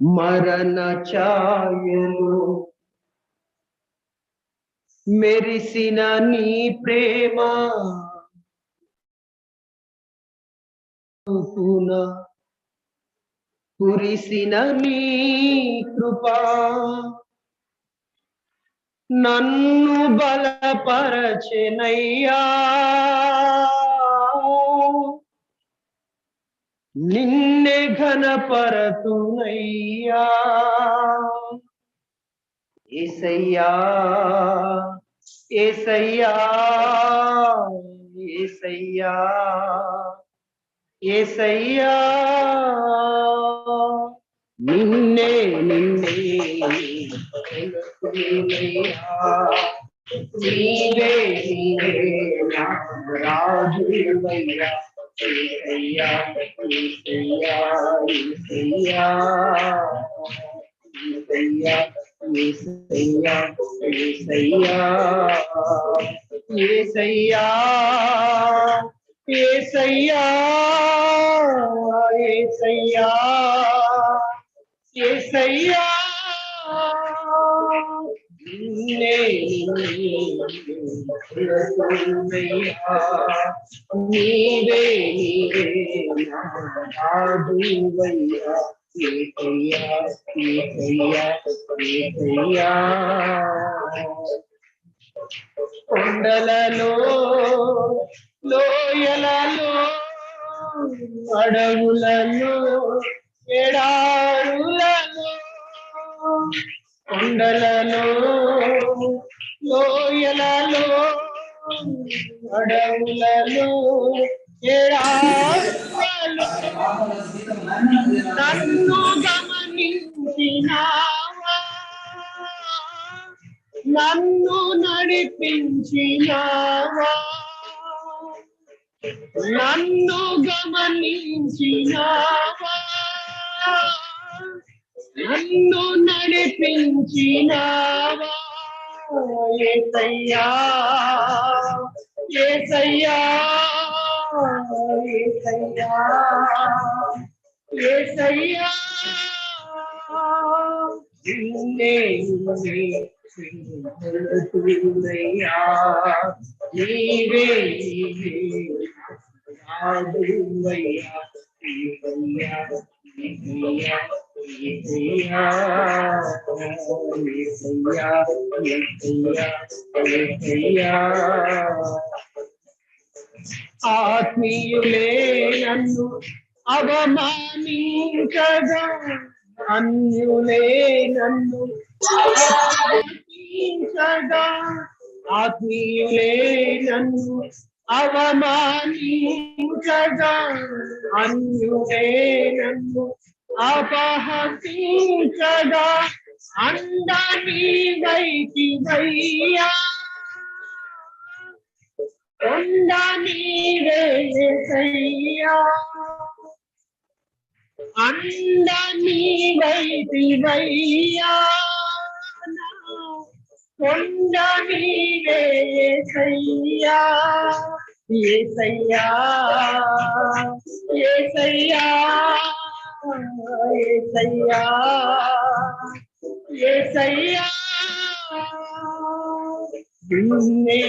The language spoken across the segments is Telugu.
మరణ ఛాయలు మెరిసిన నీ ప్రేమ కురిసిన నీ కృపా నన్ను బలపరచెనయ్యా నిన్నే ఘనపరతునయ్యా యేసయ్యా యేసయ్యా యేసయ్యా యేసయ్యా నిన్నే నిన్నే నీవే నీవే నా రాజువయ్యా యేసయ్యా యేసయ్యా యేసయ్యా యేసయ్యా యేసయ్యా యేసయ్యా యేసయ్యా యేసయ్యా నిన్నే నీవే నీవే నా రాజువయ్యా యేసయ్యా యేసయ్యా యేసయ్యా కొండలలో లోయలలో అడవులలో ఎడారులలో కొండలలో లోయలలో అడవులలో ఎడారులలో నన్ను గమనించినావా నన్ను నడిపించినావా నన్ను గమనించినావా నన్ను నడిపించినావా యేసయ్యా యేసయ్యా యేసయ్యా యేసయ్యా నిన్నే నీవే నీవే రాజువయ్యా యేసయ్యా యేసయ్యా యేసయ్యా యేసయ్యా యేసయ్యా యేసయ్యా ఆత్మీయులే నన్ను అవమానించగా అన్యులే నన్ను అవమానించగా ఆత్మీయులే నన్ను అవమానించగా అన్యులే నన్ను అపహసించగా అందని వైతివయ్యా అందని యేసయ్యా అందని వైతివయ్యా కొండని యేసయ్యా యేసయ్యా యేసయ్యా యేసయ్యా యేసయ్యా నిన్నే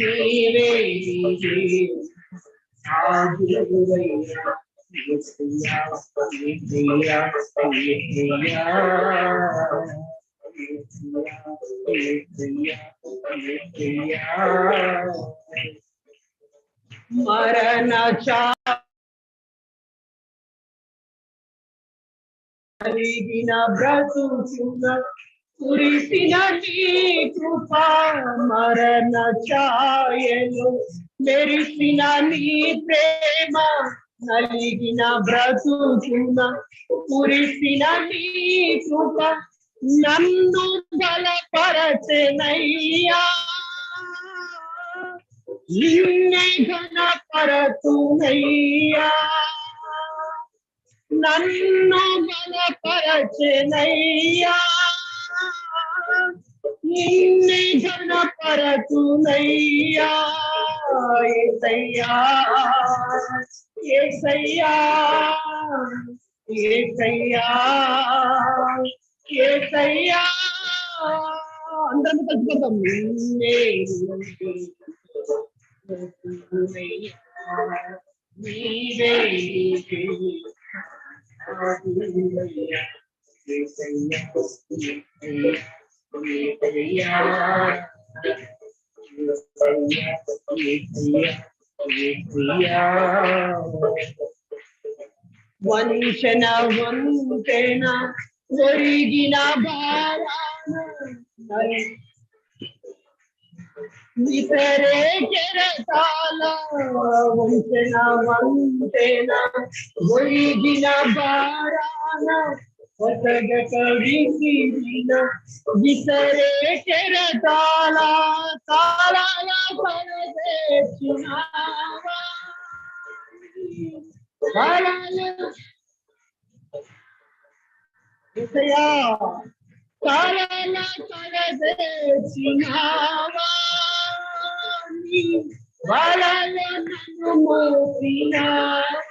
నీవే రాజువయ్యా యేసయ్యా యేసయ్యా యేసయ్యా యేసయ్యా యేసయ్యా మరణ చాలిగిన బ్రతుకున కురిసిన నీ కృపా మరణ ఛాయలు మెరిసిన నీ ప్రేమ నలిగిన బ్రతుకున కురిసిన నీ కృప నన్ను బలపరచెనయ్యా నిన్నే ఘనపరతునయ్యా నన్ను బలపరచెనయ్యా నిన్నే ఘనపరతునయ్యా యేసయ్యా యేసయ్యా యేసయ్యా యేసయ్యా అందరం కలుపుకుందాం నిన్నే నీవే వంచన వంతెన ఒరిగిన భారాన విసరే కెరటాల వంచన వంతెన ఒరిగిన భారాన ఒసగక విసిరిన విసరే కెరటాల కాలాల పరదేశినావా విసయా కాలాల పరదేశినావా వలల నన్ను మోపినావా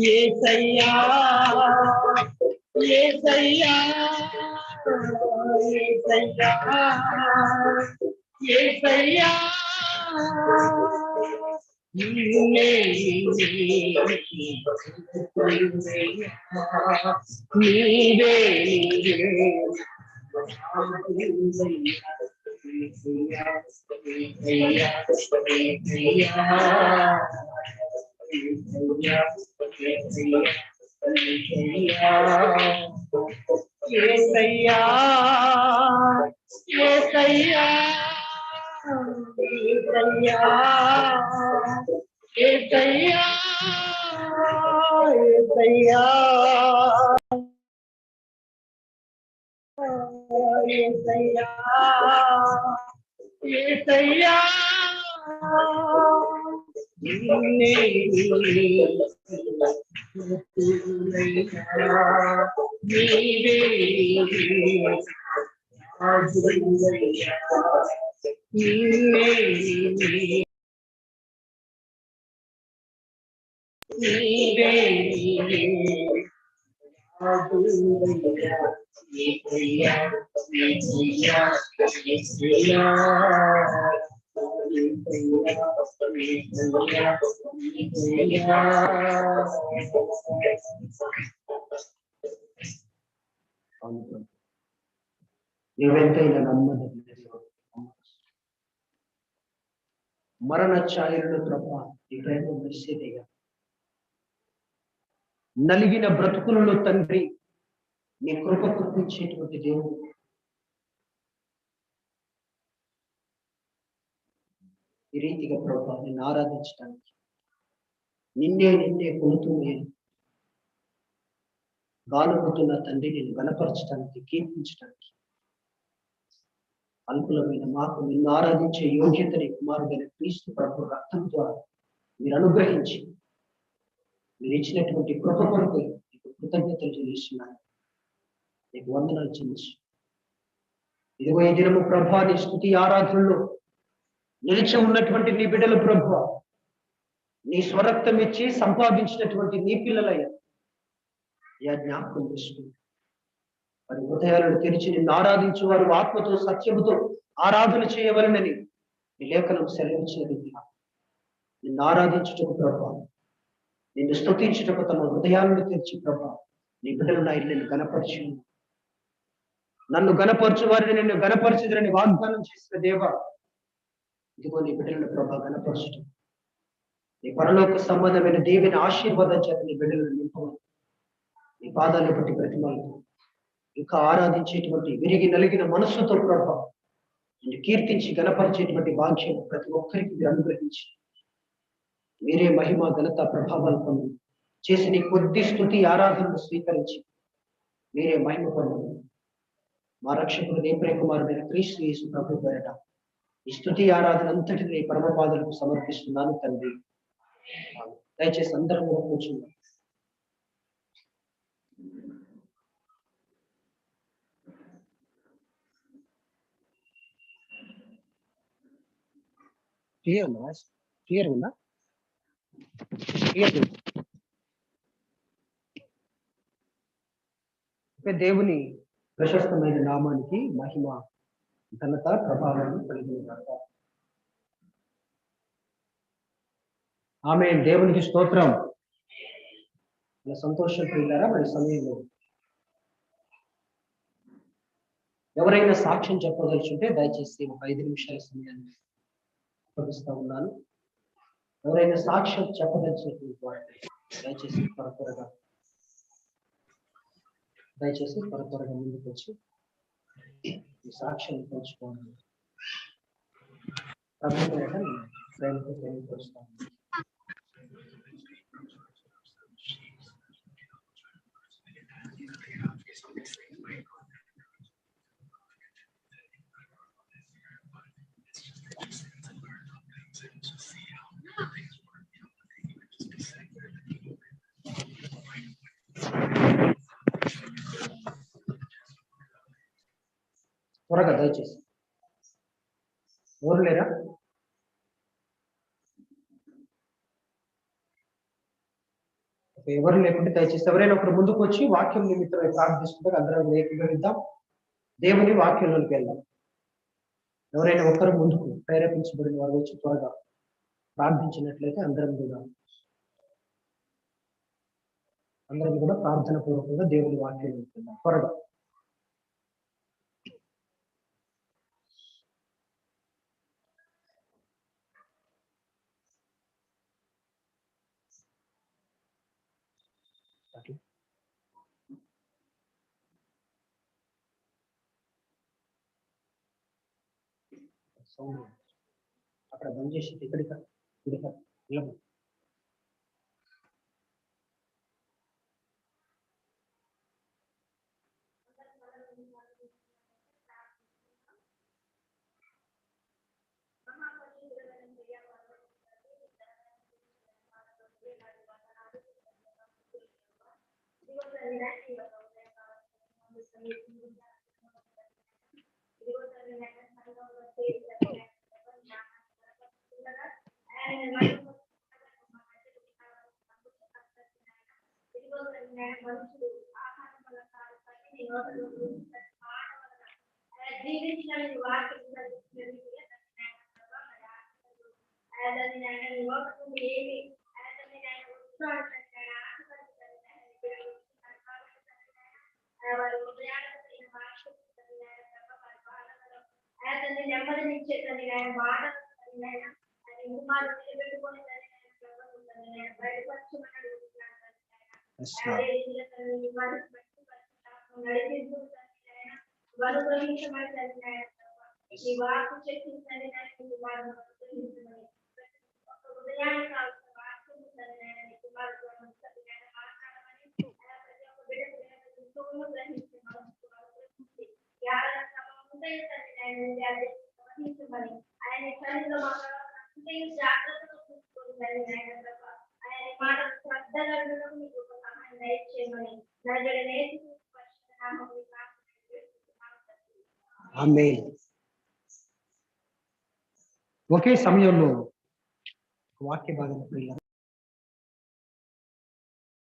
యేసయ్యా యేసయ్యా యేసయ్యా యేసయ్యా నీవే యేసయ్యా యేసయ్యా యేసయ్యా యేసయ్యా యేసయ్యా యేసయ్యా యేసయ్యా నిన్నే నీవే నీవెంతైనా నమ్మదగిన మరణ ఛాయలను ప్రభా నీ ప్రేమ మెరిసేదిగా నలిగిన బ్రతుకులలో తండ్రి నీ కృప కురిపించేటువంటి దేవుడు ఈ రీతిగా ప్రభా నిన్ను ఆరాధించడానికి నిన్నే కొలుతూ నేను గానుకుంటున్న తండ్రి నేను గణపరచడానికి కీర్తించడానికి అనుకూలమైన మాకు నిన్ను ఆరాధించే యోగ్యతని కుమారుడైన క్రీస్తు ప్రభు రక్తం ద్వారా మీరు అనుగ్రహించి మీరు ఇచ్చినటువంటి కృప కొరకు నీకు కృతజ్ఞతలు చెల్లిస్తున్నాను. నీకు వందనాలు చెల్లించు. ఇదిగో ఈ దినము ప్రభా నీ స్తుతి ఆరాధనలో నిలిచి ఉన్నటువంటి నీ బిడ్డలు ప్రభు నీ స్వరక్తం ఇచ్చి సంపాదించినటువంటి నీ పిల్లలయ్యా జ్ఞాపకం చేసుకుంటూ వారి హృదయాలను తెరిచి నిన్ను ఆరాధించు వారు ఆత్మతో సత్యముతో ఆరాధన చేయవలనని నీ లేఖనం సెలవిచ్చినది. నిన్ను ఆరాధించుటకు ప్రభా నిన్ను స్తుతించుటకు తమ హృదయాలను తెరిచి ప్రభా నీ బిడ్డలు నిన్ను గణపరచు నన్ను గణపరచు వారిని నిన్ను గణపరచుదని వాగ్దానం చేసిన దేవ ఇదిగో నీ బిడ్డలను ప్రభా గణపరచుట నీ పరలోక సంబంధమైన దేవుని ఆశీర్వాదం చేత నీ బిడ్డలను నింపమని నీ పాదాలు బట్టి ప్రతిమలతో ఇంకా ఆరాధించేటువంటి విరిగి నలిగిన మనస్సుతో ప్రభా నిన్ను కీర్తించి గణపరిచేటువంటి భాగ్యం ప్రతి ఒక్కరికి మీరు అనుగ్రహించి మీరే మహిమ ఘనత ప్రభావాలు పొంది చేసి నీ కొద్ది స్తుతి ఆరాధనను స్వీకరించి మీరే మహిమ పొందండి. మా రక్షకుడు నీ ప్రియకుమారుడైన క్రీస్తు యేసు ప్రభు పేరట ఈ స్తుతి ఆరాధన అంతటిని నీ పరమపాదులకు సమర్పిస్తున్నాను తండ్రి. దయచేసి అందరం కూర్చున్నాం. క్లియర్ ఉందా? దేవుని ప్రశస్తమైన నామానికి మహిమ ఘనత ప్రభావాన్ని కలిగిన ఆమె దేవునికి స్తోత్రం. సంతోషం ప్రియులారా, మరి సమయంలో ఎవరైనా సాక్ష్యం చెప్పదలుచుంటే దయచేసి ఒక 5 నిమిషాల సమయాన్ని అప్పగిస్తా ఉన్నాను. ఎవరైనా సాక్ష్యం చెప్పదలిచినటువంటి వారు దయచేసి త్వరగా ముందుకు వచ్చి ఈ సాక్ష్యం పంచుకోండి. ప్రేమతో ప్రేమిస్తాను. త్వరగా దయచేసి. ఎవరు లేరా? ఎవరు లేకుంటే దయచేసి ఎవరైనా ఒకరు ముందుకు వచ్చి వాక్యం నిమిత్తమై ప్రార్థిస్తుంటే అందరం ఏకీభవిద్దాం. దేవుని వాక్యంలోకి వెళ్దాం. ఎవరైనా ఒకరు ముందుకు ప్రేరేపించబడిన వారు వచ్చి త్వరగా ప్రార్థించినట్లయితే అందరం కూడా ప్రార్థన పూర్వకంగా దేవుని వాక్యంలోకి వెళ్దాం. త్వరగా అక్కడ బంద్ చేసి ఇక్కడికి ఒకే సమయంలో వాక్య భాగం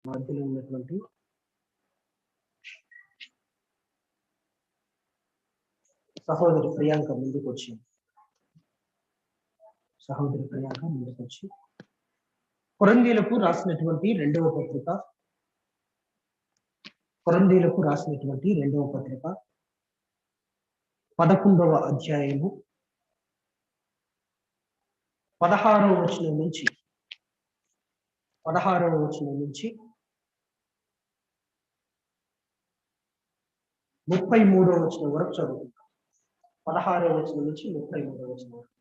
మధ్యలో ఉన్నటువంటి సహోదరి ప్రియాంక ముందుకు వచ్చి కొరందీలకు రాసినటువంటి రెండవ పత్రిక 11వ అధ్యాయము 16వ వచనం నుంచి 33వ వచనం వరకు చదువుకుంటాం. 16వ వచనం నుంచి 33వ వచనం వరకు.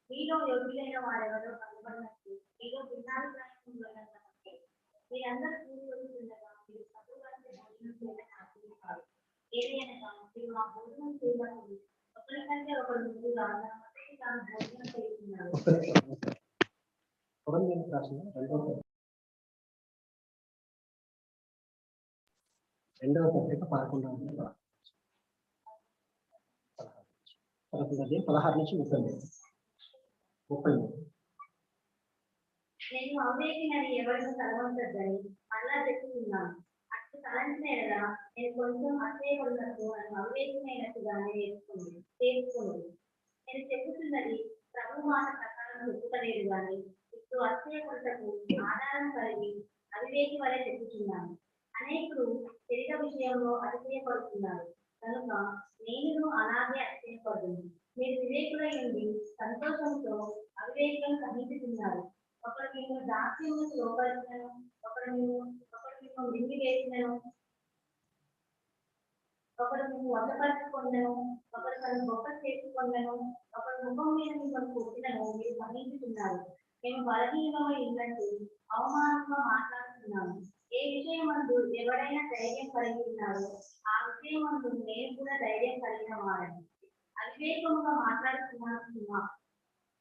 మీలో యోగ్యులైన వారెవరో కనబడినట్టు మీలో భిన్నాభిప్రాయం మీరందరూ కూర్చొని ఉండగా మీరు చదువులంటే భోజనం చేయడం ఏది అనగా మీరు మా భోజనం చేయబడింది ఒకరికంటే ఒకరు ముందుగా తన మట్టుకు తాను భోజనం చేస్తున్నారు. రెండవ పత్రిక 16 నుంచి 30. నేను అవివేకినని ఎవరిని తలవంచద్దని మళ్ళా చెప్తున్నాను. అటు తలంచిన ఎడలా నేను కొంచెం అసేపడినట్టు నన్ను అవివేకమైనట్టుగానే చేసుకుని నేను చెప్పుతున్నది ప్రభు మాట ప్రకారం చెప్పుతలేదు కానీ ఇప్పుడు అసేపడటకు ఆధారం కలిగి అవివేకి వలె చెప్పుతున్నాను. అనేకులు శరీర విషయంలో అతిశయపడుతున్నారు కనుక నేను అలాగే అతిశయపడుతుంది. మీరు వివేకులై ఉండి సంతోషంతో అవివేకం సహించుతున్నారు. ఒకరు మేము దాస్యము లోపరిచినను ఒకరు మేము మింగి వేసినను ఒకరు మేము వద్దపరచుకున్నాను ఒకరు తను గొప్ప చేసుకున్నాను ఒకరు ముఖం మీద మిమ్మల్ని కొట్టినను మీరు సహించుతున్నారు. మేము బలహీనమై ఉన్నట్టు అవమానంగా మాట్లాడుతున్నాము. ఏ విషయమందు ఎవరైనా ధైర్యం కలిగి ఉన్నారో ఆ విషయమందు నేను కూడా ధైర్యం కలిగిన వాడని. అవివేకముగా మాట్లాడుతున్నా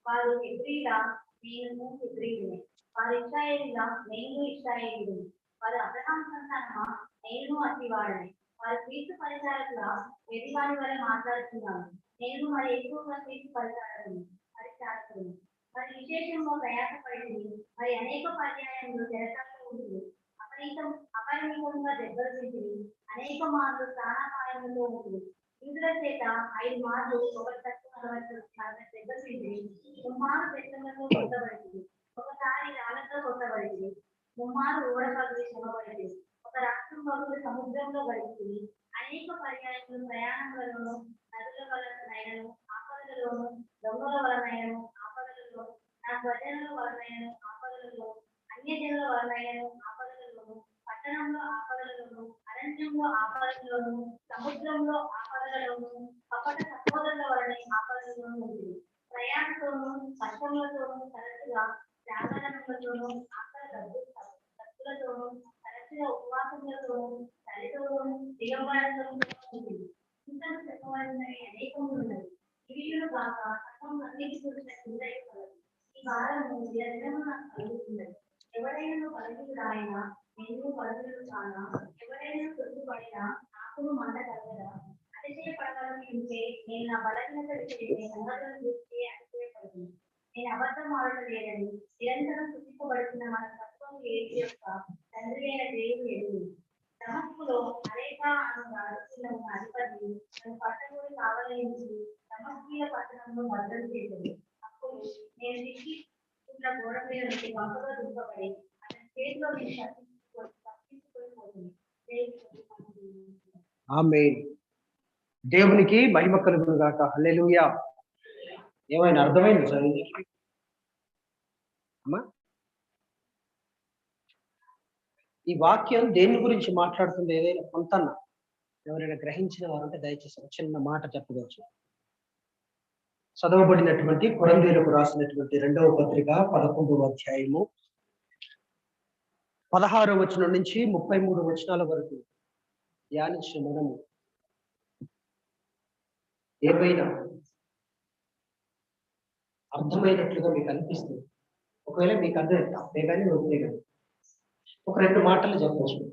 వారు హెబ్రీలా నేను హెబ్రీయునే. వారు ఇశ్రాయేలీలా నేను ఇశ్రాయేలీయుని. వారు అబ్రహాము సంతానమా నేను అతివాడని. వారు క్రీస్తు పరిచారకులా వెరివాడి వల్ల మాట్లాడుతున్నాను. నేను మరి ఎక్కువగా క్రీస్తు పరిచారకుని మరి విశేషంగా ప్రయాసపడింది. మరి అనేక పర్యాయములు జరగంలో ఉంటుంది. అపరిమితంగా దెబ్బలు తింటుంది. అనేక మార్లు ప్రాణాపాయంలో ఉంటుంది. ఇందుల చేత 5 మార్లు ఒకటి తక్కువ 40 దెబ్బలు తింటుంది. 3 మార్లు పెద్దలతో కొట్టబడింది. ఒకసారి రాళ్లతో కొట్టబడింది. 3 మార్లు ఓడపల్లి శ్రమబడింది. ఒక రాష్ట్రం వరకు సముద్రంలో గడిచింది. అనేక పర్యాయములు ప్రయాణములలోను నదుల వలనైనను ఆపదలలోను దొంగల వలనైనను ఆపదలలో నా ప్రజల వలనైనను ఆపదలలో అన్యజనుల వలనైనను ఆపదలలోను పట్టణంలో ఆపదలలోను అరణ్యంలో ఆపదలలోను సముద్రంలో ఆపదలలోను కపట సహోదరుల వలన ఆపదలలోను ఉంది. ప్రయాణంతోనూ కష్టములతోనూ తరచుగా త్యాగదనములతోనూ ఆకల దత్తులతోనూ తరచుగా ఉపవాసములతోనూ తల్లితోనూ దిగంబరతోనూ ఉంటుంది. ఇంతకు చెప్పవలసినవి అనేకములు ఉన్నవి. ఇవియులు కాక సత్వం అన్నిటి గురించిన చింతయ కలదు. ఈ వారము దినము నాకు కలుగుతున్నది. ఎవరైనా బలహీనుడు ఆయన నేను బలహీనుడు కానా? ఎవరైనా తొట్టుపడినా నాకును మంట కలగదా? అతిశయపడగలను ఉంటే నేను నా బలహీనత విషయమే సంగతులను చూస్తే అతిశయపడుతుంది. నేను అబద్ధం ఆడటం లేదని నిరంతరం సూచింపబడుతున్న మన తత్వం ఏది యొక్క తండ్రి అయిన దేవుడు ఎదురు. దమస్కులో అరేకా అను అధిపతి తన పట్టణుడు కావలించి దమస్కీయ పట్టణంలో భద్రం చేసింది. అప్పుడు నేను దిక్కి గోడ మీద నుంచి గంపలో దింపబడి అతని చేతిలో నేను తప్పించుకొని పోతుంది. ఆమేన్. దేవునికి మహిమ కలుగును గాక. హల్లెలూయా. ఏమైనా అర్థమైంది చదివి అమ్మా? ఈ వాక్యం దేని గురించి మాట్లాడుతుంది? ఏదైనా కొంత ఎవరైనా గ్రహించిన వారంటే దయచేసి ఒక చిన్న మాట చెప్పవచ్చు. చదవబడినటువంటి కొరింథీయులకు రాసినటువంటి 2వ పత్రిక 11వ అధ్యాయము 16వ వచనం నుంచి 33 వచనాల వరకు ధ్యానించిన మనము ఏమైనా అర్థమైనట్లుగా మీకు అనిపిస్తుంది. ఒకవేళ మీకు అర్థం తప్పే కానీ ఒప్పే కానీ ఒక 2 మాటలు చెప్పవచ్చు.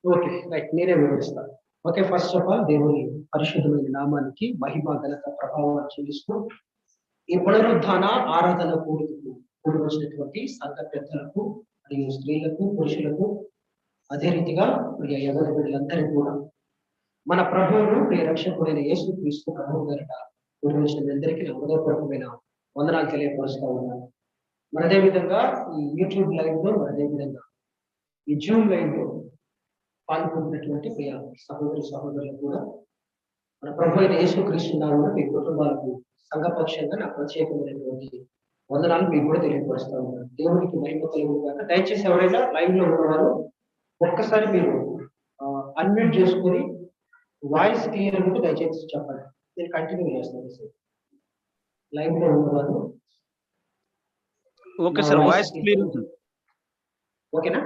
ఓకే రైట్, నేనే వివరిస్తాను. ఓకే, ఫస్ట్ ఆఫ్ ఆల్ దేవుని పరిశుద్ధమైన నామానికి మహిమ ఘనత ప్రభావం చెల్లిస్తూ ఈ పునరుద్ధాన ఆరాధన కూడి వచ్చినటువంటి సంఘ పెద్దలకు మరియు స్త్రీలకు పురుషులకు అదే రీతిగా ప్రియ యవన బిడ్డలందరికీ కూడా మన ప్రభువును ప్రియ రక్షకుడైన యేసు క్రీస్తు ప్రభువు గారిట కూడి వచ్చిన అందరికీ నా హృదయపూర్వకమైన వందనాలు తెలియపరుస్తూ ఉన్నాను. మరి అదే విధంగా ఈ యూట్యూబ్ లైవ్ లో మరి అదే విధంగా ఈ జూమ్ లైవ్ లో పాల్గొంటున్నటువంటి ప్రియ సహోదరులకు కూడా మన ప్రభు అయిన యేసు క్రీస్తు నామమున మీ కుటుంబాలకు సంఘపక్షంగా నా ప్రత్యేకమైనటువంటి వందనాలు మీకు కూడా తెలియపరుస్తూ ఉన్నాను. దేవునికి మహిమ కలుగును గాక. దయచేసి ఎవరైనా లైవ్ లో ఉన్నవారు ఒక్కసారి మీరు అన్మ్యూట్ చేసుకొని వాయిస్ క్లియర్ ఉంటే దయచేసి చెప్పండి. నేను కంటిన్యూ చేస్తాను. లైవ్ లో ఉన్నవారు ఓకే నా సార్, వాయిస్ వాయిస్ క్లియర్ ఉంది. ఓకేనా?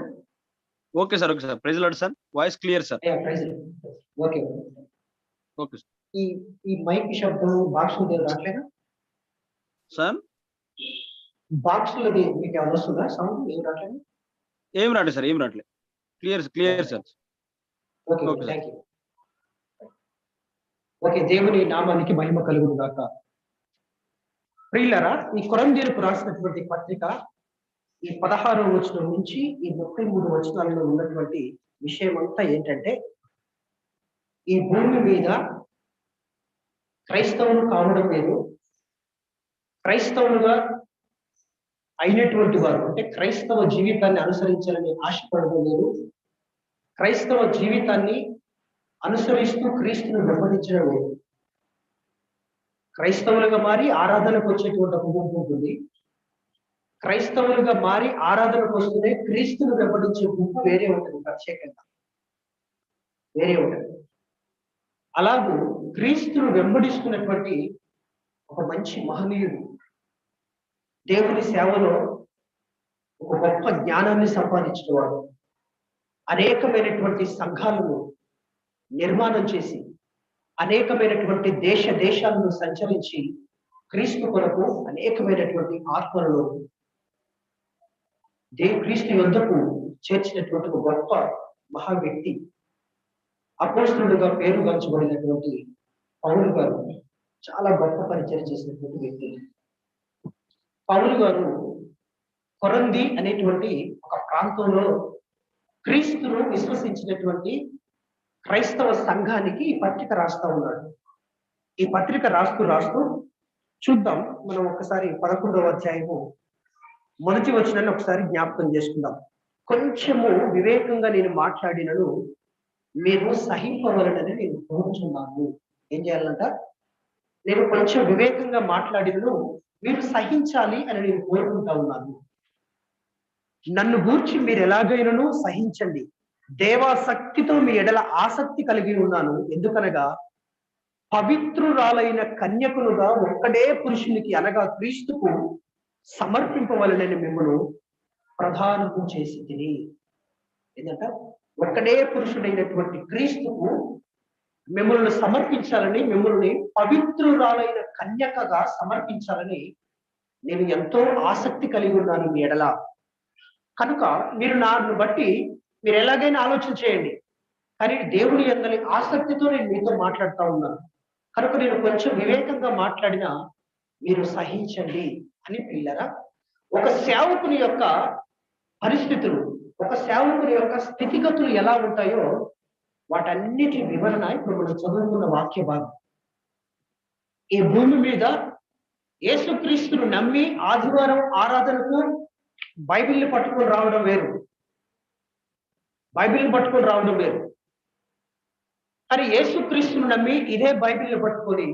Okay sir, okay sir. Praise lord sir. Voice clear sir. Praise okay. Okay sir. ఈ ఈ మైక్ శబ్దం బాక్సులది రావట్లేదా? సార్ బాక్సులది మీకు ఏమైనా వస్తుందా సౌండ్? ఏం రావట్లేదు? ఏం రావట్లేదు సార్, ఏం రావట్లేదు. Clear sir. Okay, okay sir. Thank you. Okay, దేవుని నామానికి మహిమ కలుగును గాక. ప్రియులారా, ఈ కొరంథీయులకు రాసినటువంటి పత్రిక ఈ 16వ వచనం నుంచి ఈ 33 వచనాలలో ఉన్నటువంటి విషయం అంతా ఏంటంటే, ఈ భూమి మీద క్రైస్తవులు కావడం వేరు, క్రైస్తవులుగా అయినటువంటి వారు అంటే క్రైస్తవ జీవితాన్ని అనుసరించాలని ఆశపడడం వేరు, క్రైస్తవ జీవితాన్ని అనుసరిస్తూ క్రీస్తును వెంబడించడం వేరు. క్రైస్తవులుగా మారి ఆరాధనకు వచ్చేటువంటి ఒక గుంపు ఉంటుంది. క్రైస్తవులుగా మారి ఆరాధనకు వస్తూనే క్రీస్తును వెంబడించే గుంపు వేరే ఉంటుంది, ప్రత్యేకంగా వేరే ఉంటుంది. అలాగూ క్రీస్తును వెంబడిస్తున్నటువంటి ఒక మంచి మహనీయుడు దేవుని సేవలో ఒక గొప్ప జ్ఞానాన్ని సంపాదించినవాడు, అనేకమైనటువంటి సంఘాలను నిర్మాణం చేసి అనేకమైనటువంటి దేశాలను సంచరించి క్రీస్తు కొరకు అనేకమైనటువంటి ఆత్మలను క్రీస్తు యొద్దకు చేర్చినటువంటి ఒక గొప్ప మహా వ్యక్తి, అపోస్తలుడుగా పేరుగాంచబడినటువంటి పౌలు గారు చాలా గొప్ప పరిచయం చేసినటువంటి వ్యక్తి. పౌలు గారు కొరంథీ అనేటువంటి ఒక ప్రాంతంలో క్రీస్తును విశ్వసించినటువంటి క్రైస్తవ సంఘానికి ఈ పత్రిక రాస్తా ఉన్నాడు. ఈ పత్రిక రాస్తూ చూద్దాం. మనం ఒకసారి 11వ అధ్యాయము మొదటి వచనాన్ని ఒకసారి జ్ఞాపకం చేసుకుందాం. కొంచెము వివేకంగా నేను మాట్లాడినను మీరు సహింపవలనని నేను కోరుచున్నాను. ఏం చేయాలంట? నేను కొంచెం వివేకంగా మాట్లాడినను మీరు సహించాలి అని నేను కోరుకుంటా ఉన్నాను. నన్ను గూర్చి మీరు ఎలాగైనాను సహించండి. దేవాసక్తితో మీ ఎడల ఆసక్తి కలిగి ఉన్నాను. ఎందుకనగా పవిత్రురాలైన కన్యకులుగా ఒక్కడే పురుషునికి అనగా క్రీస్తుకు సమర్పింపవలనని మిమ్మల్ని ప్రధానము చేసి తిని. ఏంటంట? ఒక్కడే పురుషుడైనటువంటి క్రీస్తుకు మిమ్మల్ని సమర్పించాలని, మిమ్మల్ని పవిత్రురాలైన కన్యకగా సమర్పించాలని నేను ఎంతో ఆసక్తి కలిగి ఉన్నాను మీ ఎడల. కనుక మీరు నన్ను బట్టి మీరు ఎలాగైనా ఆలోచన చేయండి, కానీ దేవుని యందలి ఆసక్తితో నేను మీతో మాట్లాడుతూ ఉన్నాను. కనుక నేను కొంచెం వివేకంగా మాట్లాడినా మీరు సహించండి అని. పిల్లరా, ఒక సేవకుని యొక్క పరిస్థితులు, ఒక సేవకుని యొక్క స్థితిగతులు ఎలా ఉంటాయో వాటన్నిటి వివరణ ఇప్పుడు మనం చదువుకున్న వాక్య భాగం. ఈ భూమి మీద యేసుక్రీస్తును నమ్మి ఆదివారం ఆరాధనకు బైబిల్ని పట్టుకొని రావడం వేరు, బైబిల్ని పట్టుకొని రావడం వేరు. కానీ యేసుక్రీస్తును నమ్మి ఇదే బైబిల్ని పట్టుకొని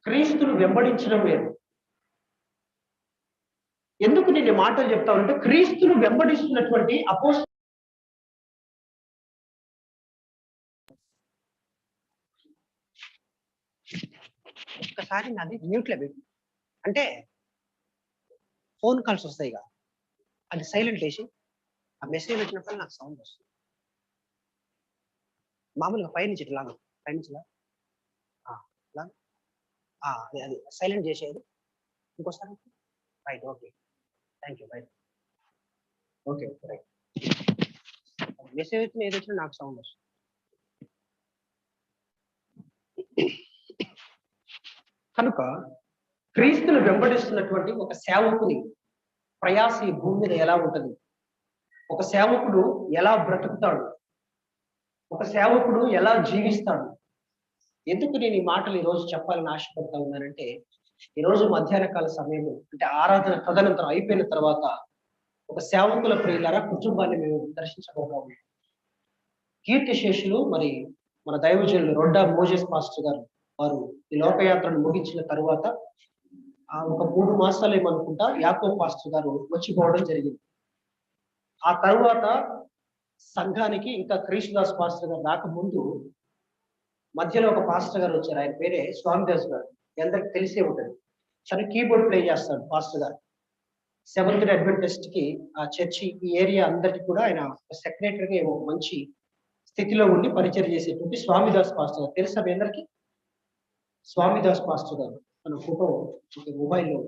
క్రీస్తును వెంబడించడం వేరు. ఎందుకు నేను ఈ మాటలు చెప్తానంటే, క్రీస్తును వెంబడిస్తున్నటువంటి ఒక్కసారి నాది మ్యూట్లో పెట్టి, అంటే ఫోన్ కాల్స్ వస్తాయిగా, అది సైలెంట్ వేసి ఆ మెసేజ్ వచ్చినప్పుడు నాకు సౌండ్ వస్తుంది. మామూలుగా పైనుంచి ఇట్లా పైనుంచి అది సైలెంట్ చేసేది. ఇంకోసారి right. Okay, thank you. Right, okay, right. Message వచ్చిన ఏది వచ్చినా నాకు సౌండ్ వస్తుంది. కనుక క్రీస్తును వెంబడిస్తున్నటువంటి ఒక సేవకుని ప్రయాస ఈ భూమి మీద ఎలా ఉంటుంది, ఒక సేవకుడు ఎలా బ్రతుకుతాడు, ఒక సేవకుడు ఎలా జీవిస్తాడు. ఎందుకు నేను ఈ మాటలు ఈరోజు చెప్పాలని ఆశపడతా ఉన్నానంటే, ఈరోజు మధ్యాహ్న కాల సమయంలో అంటే ఆరాధన తదనంతరం అయిపోయిన తర్వాత ఒక సేవకుల ప్రియులారా కుటుంబాన్ని మేము దర్శించబోతాము. కీర్తిశేషులు మరి మన దైవజనులు రొడ్డా మోజెస్ పాస్టర్ గారు వారు ఈ లోకయాత్రను ముగించిన తరువాత ఒక 3 మాసాలు ఏమనుకుంటా యాకోబ్ పాస్టర్ గారు వచ్చిపోవడం జరిగింది. ఆ తరువాత సంఘానికి ఇంకా క్రీస్తుదాస్ పాస్టర్ గారు రాకముందు మధ్యలో ఒక పాస్టర్ గారు వచ్చారు. ఆయన పేరే స్వామిదాస్ గారు. అందరికి తెలిసే ఉంటుంది. తను కీబోర్డ్ ప్లే చేస్తాడు పాస్టర్ గారు. సెవెంత్ డే అడ్వెంటిస్ట్ కి ఆ చర్చి ఈ ఏరియా అందరికి కూడా ఆయన సెక్రటరీగా ఏమో మంచి స్థితిలో ఉండి పరిచయం చేసేటువంటి స్వామిదాస్ పాస్టర్ గారు తెలుసా మీ అందరికి? స్వామిదాస్ పాస్టర్ గారు తన ఫోటో మొబైల్లో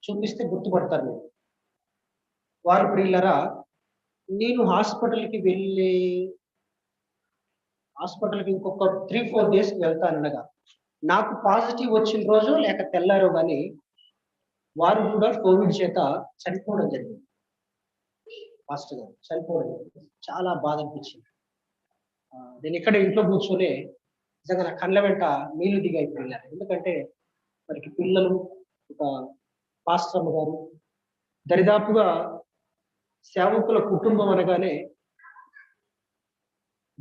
చూపిస్తే గుర్తుపడతారు మీరు. వారు ప్రియులరా, నేను హాస్పిటల్కి ఇంకొక 3-4 days వెళ్తాననగా నాకు పాజిటివ్ వచ్చిన రోజు లేక తెల్లారో కానీ వారు కూడా కోవిడ్ చేత చనిపోవడం జరిగింది. పాస్టర్ గారు చనిపోవడం జరిగింది. చాలా బాధ అనిపించింది. నేను ఇక్కడ ఇంట్లో కూర్చొని నిజంగా నా కళ్ళ వెంట నీళ్లు దిగైపోయినారు. ఎందుకంటే మనకి పిల్లలు, ఒక పాస్టర్ అమ్మ గారు, దరిదాపుగా సేవకుల కుటుంబం అనగానే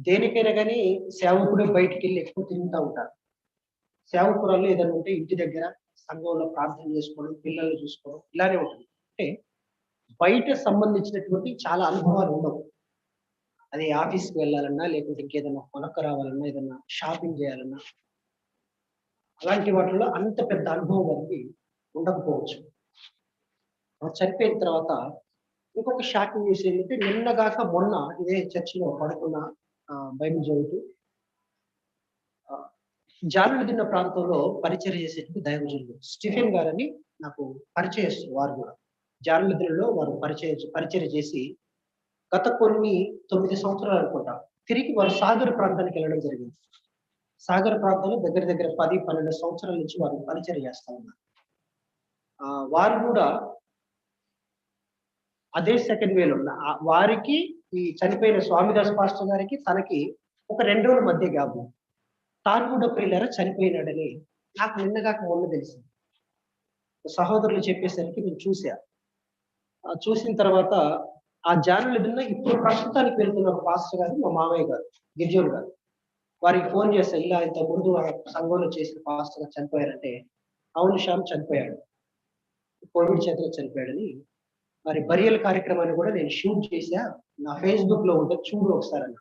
దేనికైనా కానీ సేవకుడే బయటికి వెళ్ళి ఎక్కువ తిరుగుతూ ఉంటారు. సేవకురాలు ఏదైనా ఉంటే ఇంటి దగ్గర సంఘంలో ప్రార్థన చేసుకోవడం, పిల్లల్ని చూసుకోవడం ఇలానే ఉంటుంది. అంటే బయట సంబంధించినటువంటి చాలా అనుభవాలు ఉండవు. అది ఆఫీస్కి వెళ్ళాలన్నా, లేకుంటే ఇంకేదైనా కొనక్క రావాలన్నా, ఏదైనా షాపింగ్ చేయాలన్నా, అలాంటి వాటిలో అంత పెద్ద అనుభవం వారికి ఉండకపోవచ్చు. చనిపోయిన తర్వాత ఇంకొక షాకింగ్ న్యూస్ ఏంటంటే, నిన్నగాక మొన్న ఇదే చర్చిలో పడుకున్న బైబిల్ చదువుతూ జాలుడిదిన్న ప్రాంతంలో పరిచయం చేసేటువంటి దైవజనులు స్టీఫెన్ గారని నాకు పరిచయస్తున్నారు. వారు కూడా జాలుడిదిన్నలో వారు పరిచయం చేసి గత 9 సంవత్సరాలు అనుకుంటా తిరిగి వారు సాగర్ ప్రాంతానికి వెళ్ళడం జరిగింది. సాగర్ ప్రాంతంలో దగ్గర 10-12 సంవత్సరాల నుంచి వారు పరిచయం చేస్తా ఉన్నారు. వారు కూడా అదే సెకండ్ వేలో ఉన్న వారికి ఈ చనిపోయిన స్వామిదాస్ పాస్టర్ గారికి తనకి ఒక 2 రోజుల మధ్య గ్యాప్. తాను కూడా ప్రియులారా చనిపోయినాడని నాకు నిన్నగాక మొన్న తెలిసింది. సహోదరులు చెప్పేసరికి నేను చూసిన తర్వాత ఆ జానులదిన్న ఇప్పుడు ప్రస్తుతానికి వెళ్తున్న ఒక పాస్టర్ గారు, మా మామయ్య గారు, గిరిజోలు గారు, వారికి ఫోన్ చేస్తే ఇలా ఇంత ముందు సంఘంలో చేసిన పాస్టర్ గారు చనిపోయారంటే, అవును శ్యామ్ చనిపోయాడు, కోవిడ్ చేతిలో చనిపోయాడని. మరి బరియల్ కార్యక్రమాన్ని కూడా నేను షూట్ చేసా, నా ఫేస్బుక్ లో ఉంటే చూడు ఒకసారి అన్న.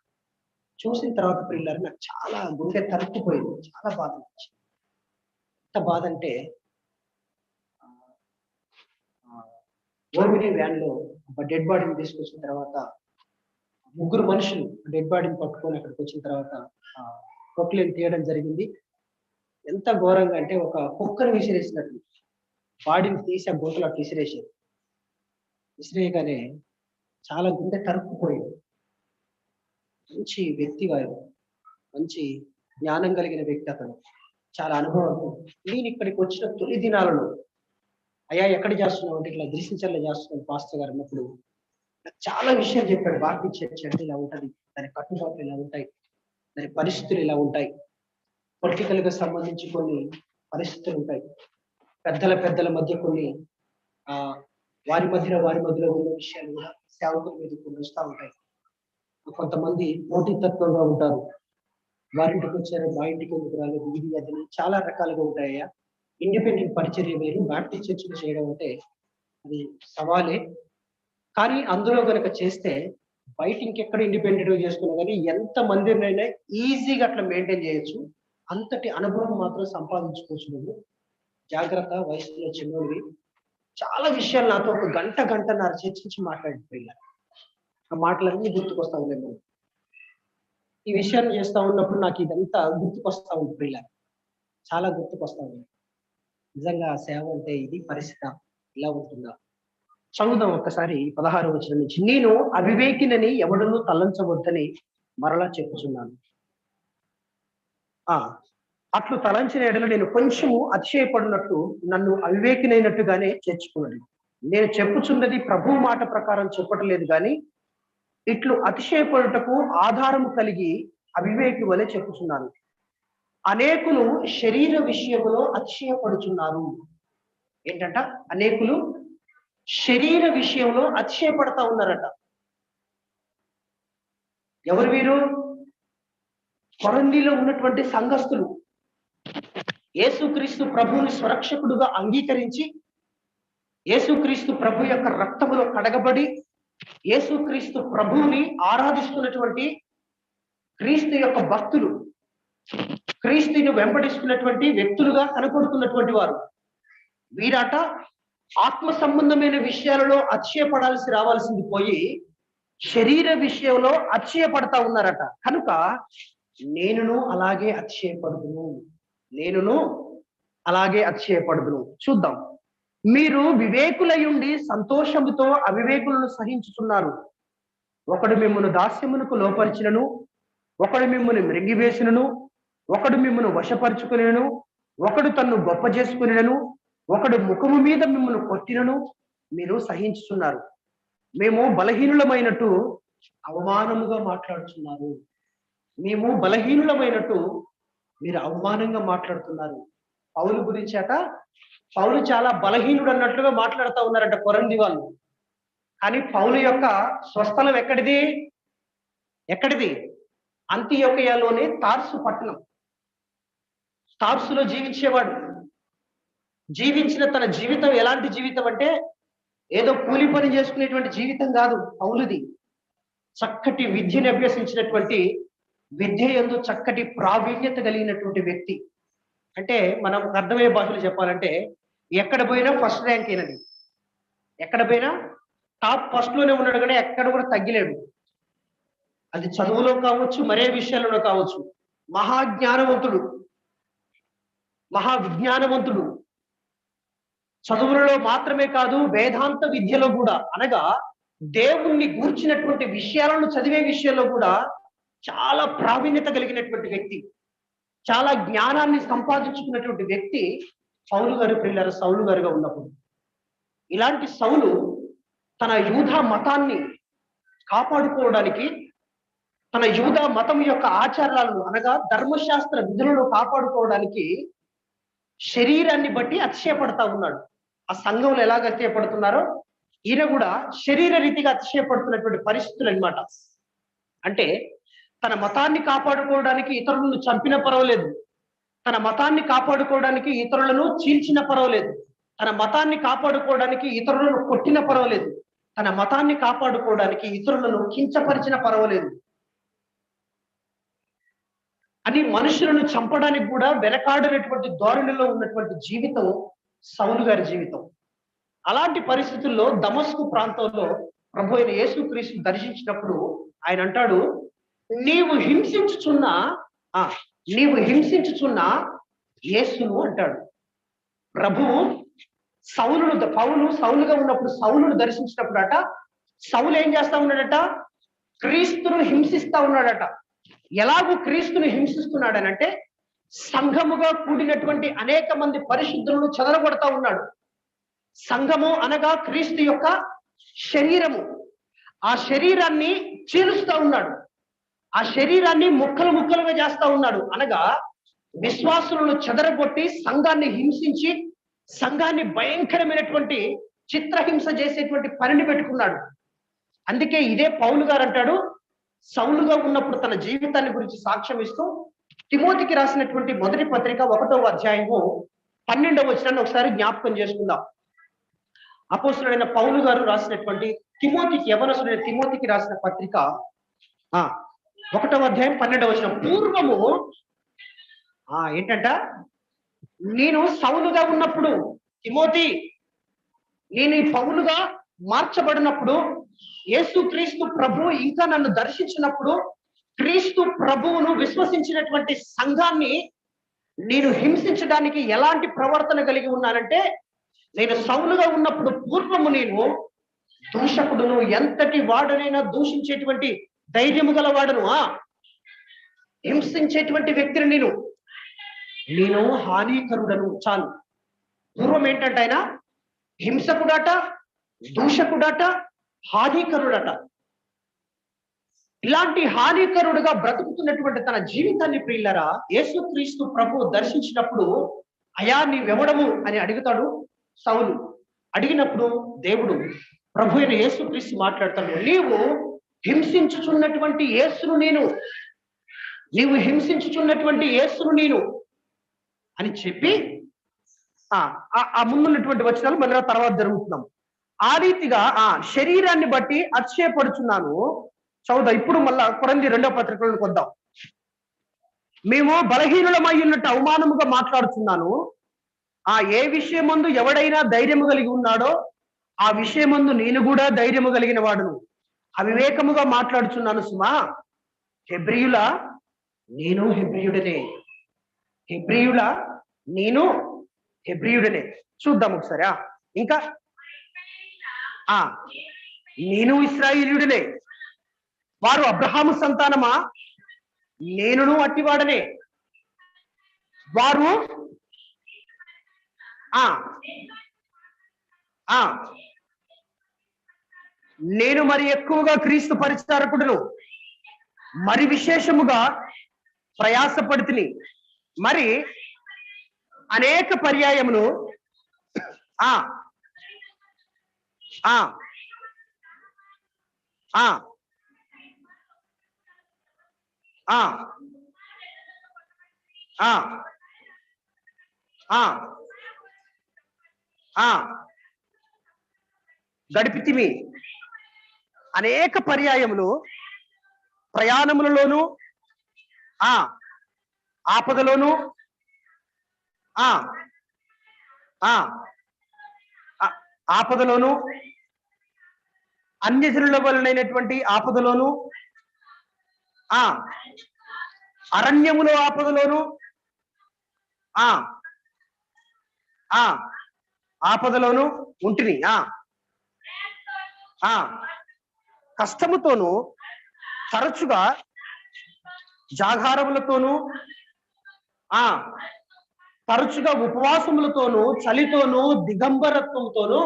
చూసిన తర్వాత పిల్లలు నాకు చాలా గుండె తరుక్కుపోయింది, చాలా బాధ అనిపించింది. ఎంత బాధ అంటే ఓమిని వ్యాన్ లో ఒక డెడ్ బాడీని తీసుకొచ్చిన తర్వాత 3 మనుషులు డెడ్ బాడీని పట్టుకొని అక్కడికి వచ్చిన తర్వాత పొక్కులను తీయడం జరిగింది. ఎంత ఘోరంగా అంటే ఒక కుక్కను విసిరేసినట్టు బాడీని తీసి ఆ గోతులు అట్లా విసిరేయగానే చాలా గుండె తరుక్కుపోయింది. మంచి వ్యక్తి వారు, మంచి జ్ఞానం కలిగిన వ్యక్తి అతను, చాలా అనుభవం. నేను ఇక్కడికి వచ్చిన తొలి దినాలలో అయ్యా ఎక్కడ చేస్తున్నావు అంటే ఇట్లా దృశ్యంచర్ల చేస్తున్నాను పాస్టర్ గారు అన్నప్పుడు నాకు చాలా విషయాలు చెప్పాడు. బాప్టిస్ట్ చర్చ్ అంటే ఇలా ఉంటుంది, దాని కట్టుబాట్లు ఇలా ఉంటాయి, దాని పరిస్థితులు ఇలా ఉంటాయి, పొలిటికల్ గా సంబంధించి కొన్ని పరిస్థితులు ఉంటాయి, పెద్దల మధ్య కొన్ని వారి మధ్యలో ఉన్న విషయాలు కూడా సేవకుల మీద కొన్ని వస్తూ ఉంటాయి. కొంతమంది పోటీతత్వంగా ఉంటారు, వారింటికి వచ్చారు మా ఇంటికి ఎందుకు రాలేదు, ఇది అది చాలా రకాలుగా ఉంటాయా. ఇండిపెండెంట్ పరిచర్య వేరు, బాప్టిస్ట్ చర్చలు చేయడం అంటే అది సవాలే. కానీ అందులో కనుక చేస్తే బయట ఇంకెక్కడ ఇండిపెండెంట్ గా చేసుకున్నా కానీ ఎంత మందినైనా ఈజీగా అట్లా మెయింటైన్ చేయొచ్చు. అంతటి అనుభవం మాత్రం సంపాదించుకోవచ్చు. నువ్వు జాగ్రత్త, వయసులో చిన్నవి చాలా విషయాలు నాతో ఒక గంటన్నర చర్చించి మాట్లాడిపోయినా ఆ మాటలన్నీ గుర్తుకొస్తా ఉన్నాయి. ఈ విషయాన్ని చేస్తా ఉన్నప్పుడు నాకు ఇదంతా గుర్తుకొస్తా ఉంది పిల్ల, చాలా గుర్తుకొస్తా ఉంది. నిజంగా సేవ అంటే ఇది పరిస్థితి ఇలా ఉంటుందా? చదువుదాం ఒక్కసారి 16వ వచనం నుంచి. నేను అవివేకినని ఎవడను తలంచవద్దని మరలా చెప్పుచున్నాను. అట్లు తలంచిన ఎడల నేను కొంచెము అతిశయపడినట్టు నన్ను అవివేకినైనట్టుగానే చేర్చుకున్నది. నేను చెప్పుచున్నది ప్రభు మాట ప్రకారం చెప్పటలేదు కానీ ఇట్లు అతిశయపడుటకు ఆధారము కలిగి అవివేకి వలె చెప్పుచున్నాను. అనేకులు శరీర విషయంలో అతిశయపడుచున్నారు. ఏంటంట? అనేకులు శరీర విషయంలో అతిశయపడతా ఉన్నారట. ఎవరు వీరు? కొరంథీలో ఉన్నటువంటి సంఘస్థులు యేసుక్రీస్తు ప్రభువుని స్వరక్షకుడుగా అంగీకరించి, యేసుక్రీస్తు ప్రభు యొక్క రక్తములో కడగబడి, యేసుక్రీస్తు ప్రభువుని ఆరాధిస్తున్నటువంటి క్రీస్తు యొక్క భక్తులు, క్రీస్తుని వెంబడిస్తున్నటువంటి వ్యక్తులుగా కనపడుతున్నటువంటి వారు వీరాట ఆత్మ సంబంధమైన విషయాలలో రావాల్సింది పోయి శరీర విషయంలో అతిశయపడతా ఉన్నారట. కనుక నేనును అలాగే అతిశయపడుదును, నేనును అలాగే అతిశయపడుదును. చూద్దాం. మీరు వివేకులయుండి సంతోషముతో అవివేకులను సహించుతున్నారు. ఒకడు మిమ్మల్ని దాస్యమునకు లోపరిచినను, ఒకడు మిమ్మల్ని మృంగివేసినను, ఒకడు మిమ్మల్ని వశపరుచుకునేను, ఒకడు తన్ను గొప్ప చేసుకునేను, ఒకడు ముఖము మీద మిమ్మల్ని కొట్టినను మీరు సహించుతున్నారు. మేము బలహీనులమైనట్టు అవమానముగా మాట్లాడుతున్నారు. మేము బలహీనులమైనట్టు మీరు అవమానంగా మాట్లాడుతున్నారు. పౌలు గురించి అట, పౌలు చాలా బలహీనుడు అన్నట్లుగా మాట్లాడుతూ ఉన్నారట కొరంది వాళ్ళు. కానీ పౌలు యొక్క స్వస్థలం ఎక్కడిది? అంతియోకయలోని తార్సు పట్టణం. తార్సులో జీవించేవాడు. జీవించిన తన జీవితం ఎలాంటి జీవితం అంటే ఏదో కూలి పని చేసుకునేటువంటి జీవితం కాదు పౌలుది. చక్కటి విద్యను అభ్యసించినటువంటి, విద్య యందు చక్కటి ప్రావీణ్యత కలిగినటువంటి వ్యక్తి. అంటే మనం అర్థమయ్యే భాషలో చెప్పాలంటే ఎక్కడ పోయినా ఫస్ట్ ర్యాంక్ అయినది, ఎక్కడ పోయినా టాప్ ఫస్ట్ లోనే ఉన్నాడు, కానీ ఎక్కడ కూడా తగ్గిలేడు. అది చదువులో కావచ్చు, మరే విషయాలలో కావచ్చు. మహాజ్ఞానవంతుడు, మహావిజ్ఞానవంతుడు. చదువులలో మాత్రమే కాదు, వేదాంత విద్యలో కూడా, అనగా దేవుణ్ణి గూర్చినటువంటి విషయాలను చదివే విషయంలో కూడా చాలా ప్రావీణ్యత కలిగినటువంటి వ్యక్తి, చాలా జ్ఞానాన్ని సంపాదించుకున్నటువంటి వ్యక్తి సౌలు గారు. పిల్లలు సౌలు గారుగా ఉన్నప్పుడు ఇలాంటి సౌలు తన యూదా మతాన్ని కాపాడుకోవడానికి, తన యూదా మతం యొక్క ఆచారాలను అనగా ధర్మశాస్త్ర విధులను కాపాడుకోవడానికి శరీరాన్ని బట్టి అతిశయపడతా ఉన్నాడు. ఆ సంఘంలో ఎలాగ అతిశయపడుతున్నారో ఈయన కూడా శరీర రీతిగా అతిశయపడుతున్నటువంటి పరిస్థితులు అన్నమాట. అంటే తన మతాన్ని కాపాడుకోవడానికి ఇతరులను చంపిన పర్వాలేదు, తన మతాన్ని కాపాడుకోవడానికి ఇతరులను చీల్చిన పర్వాలేదు, తన మతాన్ని కాపాడుకోవడానికి ఇతరులను కొట్టిన పర్వాలేదు, తన మతాన్ని కాపాడుకోవడానికి ఇతరులను కించపరిచిన పర్వాలేదు అని మనుషులను చంపడానికి కూడా వెనకాడినటువంటి ధోరణిలో ఉన్నటువంటి జీవితం సౌలు గారి జీవితం. అలాంటి పరిస్థితుల్లో దమస్కు ప్రాంతంలో ప్రభు అయిన యేసుక్రీస్తు దర్శించినప్పుడు ఆయన అంటాడు, నీవు హింసించుచున్న యేసును అంటాడు. ప్రభువు సౌలుగా ఉన్నప్పుడు సౌలును దర్శించినప్పుడు అట, సౌలు ఏం చేస్తా ఉన్నాడట? క్రీస్తును హింసిస్తా ఉన్నాడట. ఎలాగూ క్రీస్తుని హింసిస్తున్నాడనంటే సంఘముగా కూడినటువంటి అనేక మంది పరిశుద్ధులను చెదరగొడతా ఉన్నాడు. సంఘము అనగా క్రీస్తు యొక్క శరీరము. ఆ శరీరాన్ని చీలుస్తా ఉన్నాడు, ఆ శరీరాన్ని ముక్కలుగా చేస్తా ఉన్నాడు. అనగా విశ్వాసులను చెదరగొట్టి సంఘాన్ని హింసించి సంఘాన్ని భయంకరమైనటువంటి చిత్రహింస చేసేటువంటి పనిని పెట్టుకున్నాడు. అందుకే ఇదే పౌలు గారు అంటాడు, సౌలుగా ఉన్నప్పుడు తన జీవితాన్ని గురించి సాక్ష్యం ఇస్తూ తిమోతికి రాసినటువంటి మొదటి పత్రిక 1వ అధ్యాయము 12వ వచనాన్ని ఒకసారి జ్ఞాపకం చేసుకుందాం. అపోస్తలుడైన పౌలు గారు రాసినటువంటి తిమోతికి, యవనస్తుడైన తిమోతికి రాసిన పత్రిక 1వ అధ్యాయం 12వ వచనం. పూర్వము ఏంటంట, నేను సౌలుగా ఉన్నప్పుడు, తిమోతి నేను ఈ పౌలుగా మార్చబడినప్పుడు, యేసుక్రీస్తు ప్రభు ఇంకా నన్ను దర్శించినప్పుడు, క్రీస్తు ప్రభువును విశ్వసించినటువంటి సంఘాన్ని నేను హింసించడానికి ఎలాంటి ప్రవర్తన కలిగి ఉన్నానంటే, నేను సౌలుగా ఉన్నప్పుడు పూర్వము నేను దూషకుడును, ఎంతటి వాడనైనా దూషించేటువంటి ధైర్యము గల వాడను, హింసించేటువంటి వ్యక్తిని నేను హానికరుడను. చాలు. పూర్వం ఏంటంటే ఆయన హింసకుడట, దూషకుడట, హానికరుడట. ఇలాంటి హానికరుడుగా బ్రతుకుతున్నటువంటి తన జీవితాన్ని ప్రియులారా యేసుక్రీస్తు ప్రభు దర్శించినప్పుడు, అయా నీవెవడము అని అడుగుతాడు సౌలు. అడిగినప్పుడు దేవుడు ప్రభు అయిన యేసుక్రీస్తు మాట్లాడతాడు, నీవు హింసించుచున్నటువంటి యేసును నేను అని చెప్పి ఆ ముందున్నటువంటి వచనాలు మళ్ళీ తర్వాత జరుగుతున్నాం. ఆ రీతిగా శరీరాన్ని బట్టి అతిశయపడుచున్నాను. చదువుదా ఇప్పుడు మళ్ళా కొరంథీ 2వ పత్రికలోకి వద్దాం. మేము బలహీనులమై ఉన్నట్టు అవమానముగా మాట్లాడుతున్నాను, ఏ విషయమందు ఎవడైనా ధైర్యము కలిగి ఉన్నాడో ఆ విషయమందు నేను కూడా ధైర్యము కలిగిన వాడును. అవివేకముగా మాట్లాడుచున్నాను సుమా. హెబ్రియుల నేను హెబ్రియుడనే. హెబ్రియుల నేను హెబ్రియుడనే. చూద్దాం ఒకసారి. ఇంకా నేను ఇశ్రాయేలీయుడనే. వారు అబ్రహాము సంతానమా, నేనును అట్టివాడనే. వారు నేను మరి ఎక్కువగా క్రీస్తు పరిచారకుడును, మరి విశేషముగా ప్రయాసపడితిని, మరి అనేక పర్యాయములు ఆ ఆ ఆ ఆ ఆ ఆ గడిపితిమి. అనేక పర్యాయములు ప్రయాణములలోను ఆపదలోను ఆపదలోను అన్యజనుల వలనైనటువంటి ఆపదలోను అరణ్యములో ఆపదలోను ఆపదలోను ఉంటిని. కష్టముతోను తరచుగా జాగారములతోనూ తరచుగా ఉపవాసములతోనూ చలితోనూ దిగంబరత్వంతోనూ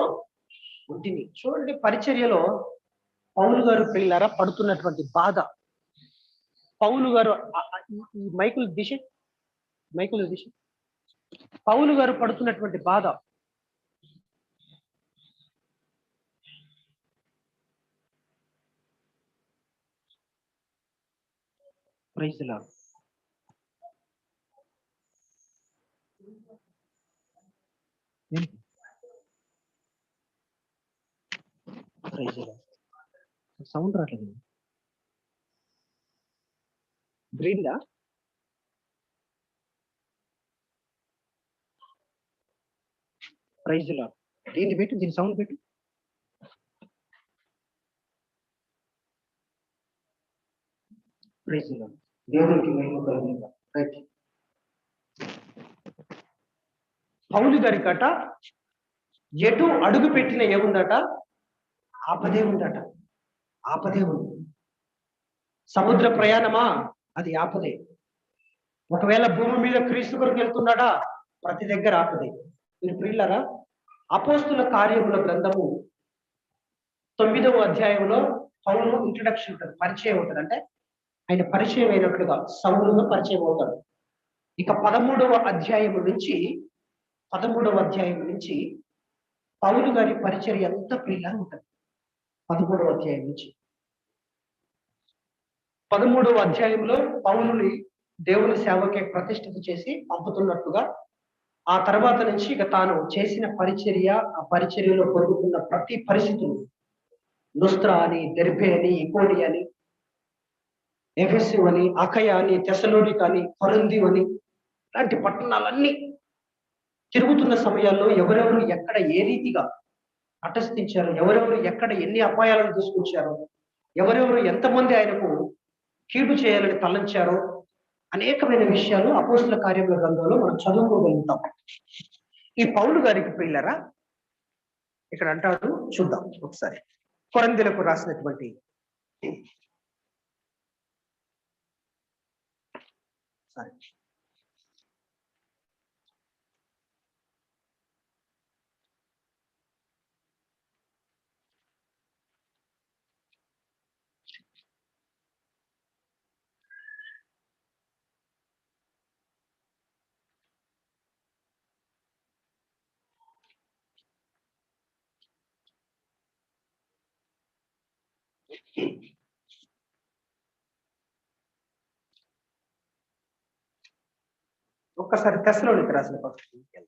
ఉంటిని. చూడండి, పరిచర్యలో పౌలు గారు పిల్లరా పడుతున్నటువంటి బాధ. పౌలు గారు ఈ మైకులు దిశ పౌలు గారు పడుతున్నటువంటి బాధ. Praise the lord. సౌండ్ రావట్లేదు. బ్రీదా ప్రైజ్ ది లార్డ్. దీన్ని పెట్టు, దీని సౌండ్ పెట్టు. Praise the lord. దేవునికి మహిమ కలుగును గాక. రైట్. పౌలు గారి కట ఎటు అడుగు పెట్టిన ఏముందట? ఆపదే ఉందట. ఆపదే ఉంది. సముద్ర ప్రయాణమా, అది ఆపదే. ఒకవేళ భూమి మీద క్రీస్తు కొరకు వెళ్తున్నాడా, ప్రతి దగ్గర ఆపదే. మీరు ప్రియులారా, అపోస్తుల కార్యముల గ్రంథము 9వ అధ్యాయంలో పౌలు ఇంట్రడక్షన్ ఉంటుంది, పరిచయం ఉంటుంది. అంటే ఆయన పరిచయం అయినట్లుగా సౌలుగా పరిచయం అవుతాడు. ఇక 13వ అధ్యాయం నుంచి పౌలు గారి పరిచర్య ఎంత ప్రియులా ఉంటుంది. 13వ అధ్యాయం నుంచి 13వ అధ్యాయంలో పౌలుని దేవుని సేవకే ప్రతిష్ఠిత చేసి పంపుతున్నట్టుగా, ఆ తర్వాత నుంచి ఇక తాను చేసిన పరిచర్య, ఆ పరిచర్యలో పొందుతున్న ప్రతి పరిస్థితులు, లుస్త్రా అని, దెర్బే అని, ఇకోని అని, ఎఫెసు అని, అకయ అని, తెసలోనిక అని, కొరింథీ అని, ఇలాంటి పట్టణాలన్నీ తిరుగుతున్న సమయాల్లో ఎవరెవరు ఎక్కడ ఏ రీతిగా అటస్థించారు, ఎవరెవరు ఎక్కడ ఎన్ని అపాయాలను తీసుకొచ్చారో, ఎవరెవరు ఎంతమంది ఆయనకు కీడు చేయాలని తలంచారో, అనేకమైన విషయాలు అపోస్తుల కార్యముల గ్రంథంలో మనం చదువుకోగలుగుతాం. ఈ పౌలు గారికి ప్రియులారా ఇక్కడ అంటాడు, చూద్దాం ఒకసారి. కొరింథీయులకు రాసినటువంటి ఒక్కసారి తెస్సలోనికీయులకు రాసిన పత్రిక,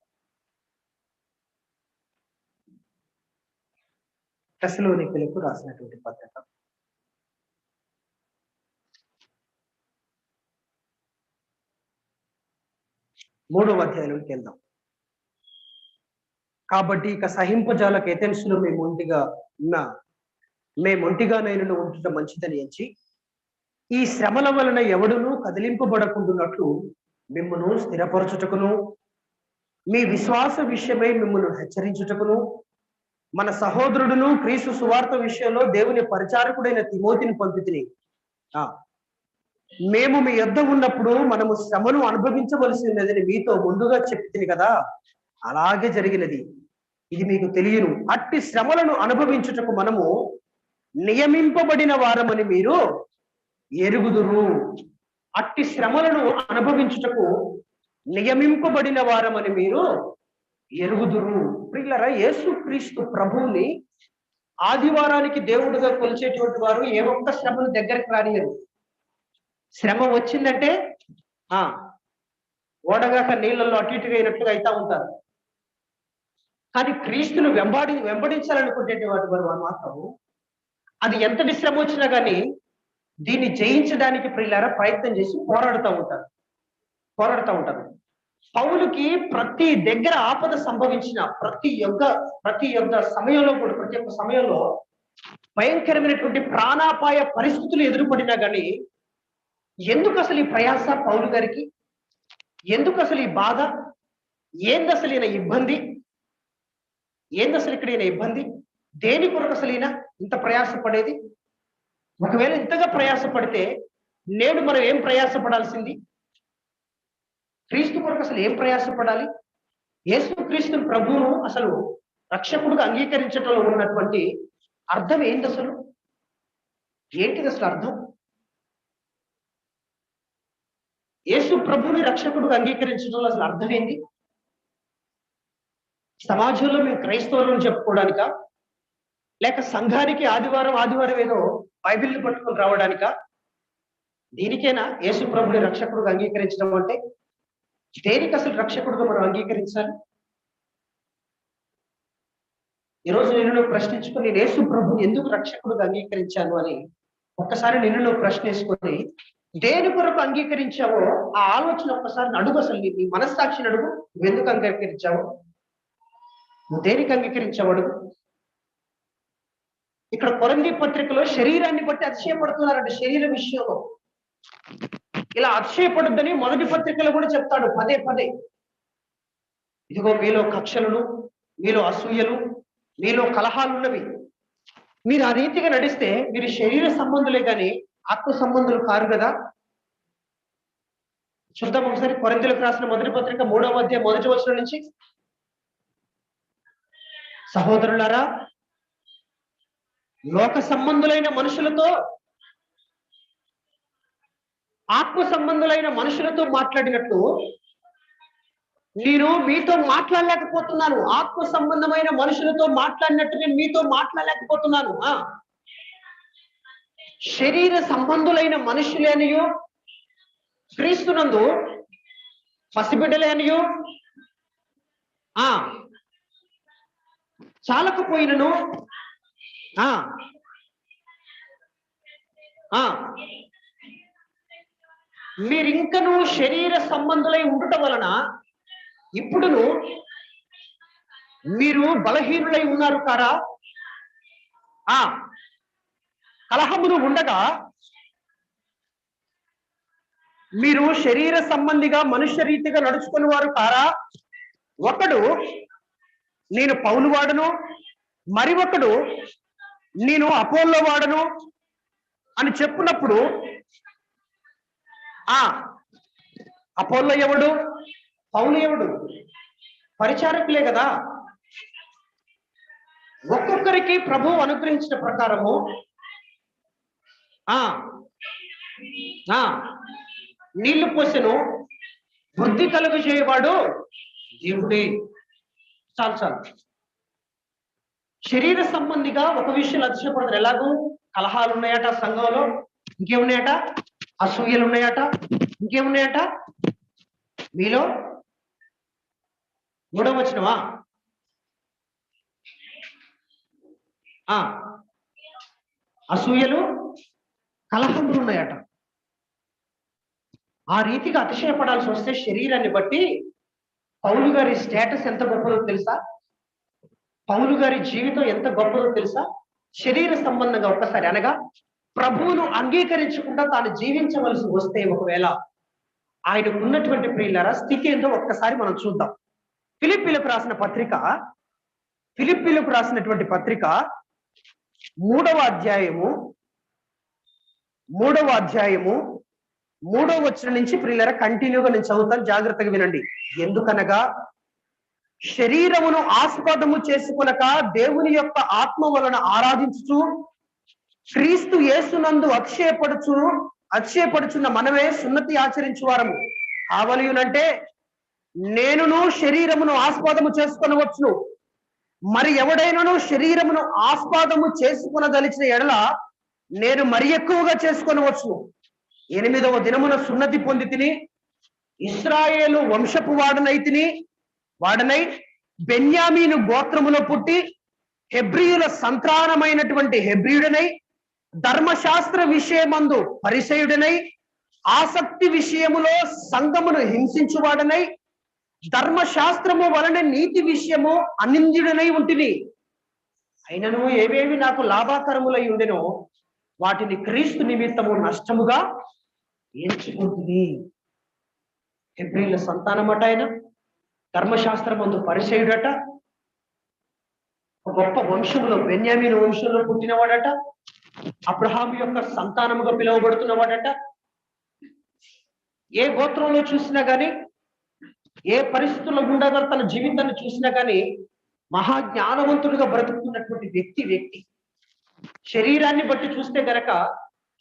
తెస్సలోనికీయులకు రాసినటువంటి పత్రిక 3వ అధ్యాయంలోకి వెళ్దాం. కాబట్టి ఇక సహింపజాలక ఎథెన్సులో మేము ఒంటిగానైనా ఉండటం మంచిదని ఎంచి ఈ శ్రమల వలన ఎవడునూ కదిలింపబడకుండానట్లు మిమ్మను స్థిరపరచుటకును మీ విశ్వాస విషయమై మిమ్మల్ని హెచ్చరించుటకును మన సహోదరుడును క్రీస్తు సువార్త విషయంలో దేవుని పరిచారకుడైన తిమోతిని పంపితిని. మేము మీ యొద్ద ఉన్నప్పుడు మనము శ్రమను అనుభవించవలసి ఉన్నదని మీతో ముందుగా చెప్తుంది కదా, అలాగే జరిగినది. ఇది మీకు తెలియను. అట్టి శ్రమలను అనుభవించుటకు మనము నియమింపబడిన వారమని మీరు ఎరుగుదురు. అట్టి శ్రమలను అనుభవించుటకు నియమింపబడిన వారమని మీరు ఎరుగుదురు. ప్రియులారా, యేసుక్రీస్తు ప్రభువుని ఆదివారానికి దేవుడుగా కొలిచేటువంటి వారు ఏ ఒక్క శ్రమను దగ్గరికి రానియరు. శ్రమ వచ్చిందంటే ఓడగాక నీళ్ళల్లో అటు ఇటుగా అయినట్టుగా అయితా ఉంటారు. కానీ క్రీస్తును వెంబడించాలనుకునేటువంటి వారు మాత్రం అది ఎంతటి శ్రమ వచ్చినా కానీ దీన్ని జయించడానికి ప్రియులారా ప్రయత్నం చేసి పోరాడుతూ ఉంటారు. పౌలుకి ప్రతి దగ్గర ఆపద సంభవించిన ప్రతి ఒక్క సమయంలో కూడా, ప్రతి ఒక్క సమయంలో భయంకరమైనటువంటి ప్రాణాపాయ పరిస్థితులు ఎదురుపడినా కానీ ఎందుకు అసలు ఈ ప్రయాస పౌలు గారికి? ఎందుకు అసలు ఈ బాధ? ఏంది అసలు ఈయన ఇబ్బంది? ఏంది అసలు ఇక్కడ ఈయన ఇబ్బంది? దేని కొరకు అసలు ఈయన ఇంత ప్రయాసపడేది? ఒకవేళ ఇంతగా ప్రయాసపడితే నేడు మనం ఏం ప్రయాసపడాల్సింది? క్రీస్తు కొరకు అసలు ఏం ప్రయాసపడాలి? యేసు క్రీస్తు ప్రభువును అసలు రక్షకుడుగా అంగీకరించడంలో ఉన్నటువంటి అర్థం ఏంటి అసలు? ఏంటిది అసలు అర్థం? యేసు ప్రభువుని రక్షకుడుగా అంగీకరించడంలో అసలు అర్థం ఏంటి? సమాజంలో మేము క్రైస్తవులను చెప్పుకోవడానిక, లేక సంఘానికి ఆదివారం ఏదో బైబిల్ని పట్టుకొని రావడానిక? దీనికైనా యేసు ప్రభుని రక్షకుడుగా అంగీకరించడం అంటే? దేనికి అసలు రక్షకుడుగా మనం అంగీకరించాలి? ఈరోజు నిన్ను ప్రశ్నించుకొని నేను యేసు ప్రభుని ఎందుకు రక్షకుడుగా అంగీకరించాను అని ఒక్కసారి నిన్ను ప్రశ్నించుకొని దేని కొరకు అంగీకరించావో ఆ ఆలోచన ఒక్కసారి అడుగు. అసలు నీ మనస్సాక్షిని అడుగు. నువ్వు ఎందుకు అంగీకరించావు? నువ్వు దేనికి అంగీకరించావు అడుగు. ఇక్కడ కొరింథీ పత్రికలో శరీరాన్ని బట్టి అతిశయపడుతున్నారంటే శరీర విషయంలో ఇలా అతిశయపడొద్దని మొదటి పత్రికలో కూడా చెప్తాడు పదే. ఇదిగో మీలో కక్షలను, మీలో అసూయలు, మీలో కలహాలున్నవి. మీరు ఆ రీతిగా నడిస్తే మీరు శరీర సంబంధులే కానీ ఆత్మ సంబంధులు కారు కదా. చూద్దాం ఒకసారి కొరింథీయులకు రాసిన మొదటి పత్రిక 3వ అధ్యాయం 1వ వచనం నుంచి. సహోదరులారా, లోక సంబంధులైన మనుషులతో, ఆత్మ సంబంధులైన మనుషులతో మాట్లాడినట్లు నేను మీతో మాట్లాడలేకపోతున్నాను. ఆత్మ సంబంధమైన మనుషులతో మాట్లాడినట్టు నేను మీతో మాట్లాడలేకపోతున్నాను. శరీర సంబంధులైన మనుషులేనియో, క్రీస్తునందు పసిబిడ్డలేనియో చాలకపోయినను మీరింకను శరీర సంబంధులై ఉండటం వలన ఇప్పుడును మీరు బలహీనులై ఉన్నారు కారా? కలహములు ఉండగా మీరు శరీర సంబంధిగా మనుష్య రీతిగా నడుచుకుని వారు కారా? ఒకడు నేను పౌలు వాడను, మరి ఒకడు నేను అపోల్లో వాడను అని చెప్పినప్పుడు అపోల్లో ఎవడు? పౌలు ఎవడు? పరిచారకులే కదా. ఒక్కొక్కరికి ప్రభువు అనుగ్రహించిన ప్రకారము నీళ్లు పోసెను, వృద్ధి కలుగు చేయవాడు దేవుడే. చాలు. శరీర సంబంధిగా ఒక విషయం అతిశయపడతారు. ఎలాగూ కలహాలు ఉన్నాయట సంఘంలో, ఇంకేమున్నాయట? అసూయలు ఉన్నాయట, ఇంకేమున్నాయట? మీలో 3వ వచనమా? అసూయలు, కలహములు ఉన్నాయట. ఆ రీతిగా అతిశయపడాల్సి వస్తే శరీరాన్ని బట్టి పౌలు గారి స్టేటస్ ఎంత గొప్పదో తెలుసా? పౌలు గారి జీవితం ఎంత గొప్పదో తెలుసా? శరీర సంబంధంగా ఒక్కసారి అనగా ప్రభువును అంగీకరించకుండా తాను జీవించవలసి వస్తే ఒకవేళ ఆయనకు ఉన్నటువంటి ప్రియులారా స్థితి ఏందో ఒక్కసారి మనం చూద్దాం. ఫిలిప్పీలకు రాసినటువంటి పత్రిక 3వ అధ్యాయము 3వ వచనం నుంచి ప్రియులారా కంటిన్యూగా నేను చదువుతాను, జాగ్రత్తగా వినండి. ఎందుకనగా శరీరమును ఆస్పదము చేసుకొనక దేవుని యొక్క ఆత్మ వలన ఆరాధించుచు క్రీస్తు యేసునందు అక్షయపడుచున్న మనమే సున్నతి ఆచరించు వారము కావలియునంటే నేనును శరీరమును ఆస్పదము చేసుకొనవచ్చును, మరి ఎవడైనాను శరీరమును ఆస్పదము చేసుకొనదలిచిన ఎడల నేను మరి ఎక్కువగా చేసుకొనవచ్చును. 8వ దినమున సున్నతి పొంది తిని ఇశ్రాయేలు వంశపు వాడనై బెన్యామీను గోత్రములో పుట్టి హెబ్రీయుల సంతానమైనటువంటి హెబ్రీయుడనై ధర్మశాస్త్ర విషయమందు పరిసయుడనై ఆసక్తి విషయములో సంఘమును హింసించువాడనై ధర్మశాస్త్రము వలన నీతి విషయము అనింద్యుడనై ఉంటిని. అయినను ఏవేవి నాకు లాభాకరములై ఉండెనో వాటిని క్రీస్తు నిమిత్తము నష్టముగా ఎంచుకుంటుంది. హెబ్రీయుల సంతానమట, ఆయన ధర్మశాస్త్రమందు పరిసయుడట, గొప్ప వంశంలో బెన్యామీను వంశంలో పుట్టినవాడట, అబ్రహాము యొక్క సంతానముగా పిలువబడుతున్నవాడట. ఏ గోత్రంలో చూసినా గాని, ఏ పరిస్థితుల్లో గుండా తన జీవితాన్ని చూసినా గాని మహాజ్ఞానవంతుడిగా బ్రతుకుతున్నటువంటి వ్యక్తి శరీరాన్ని బట్టి చూస్తే గనక,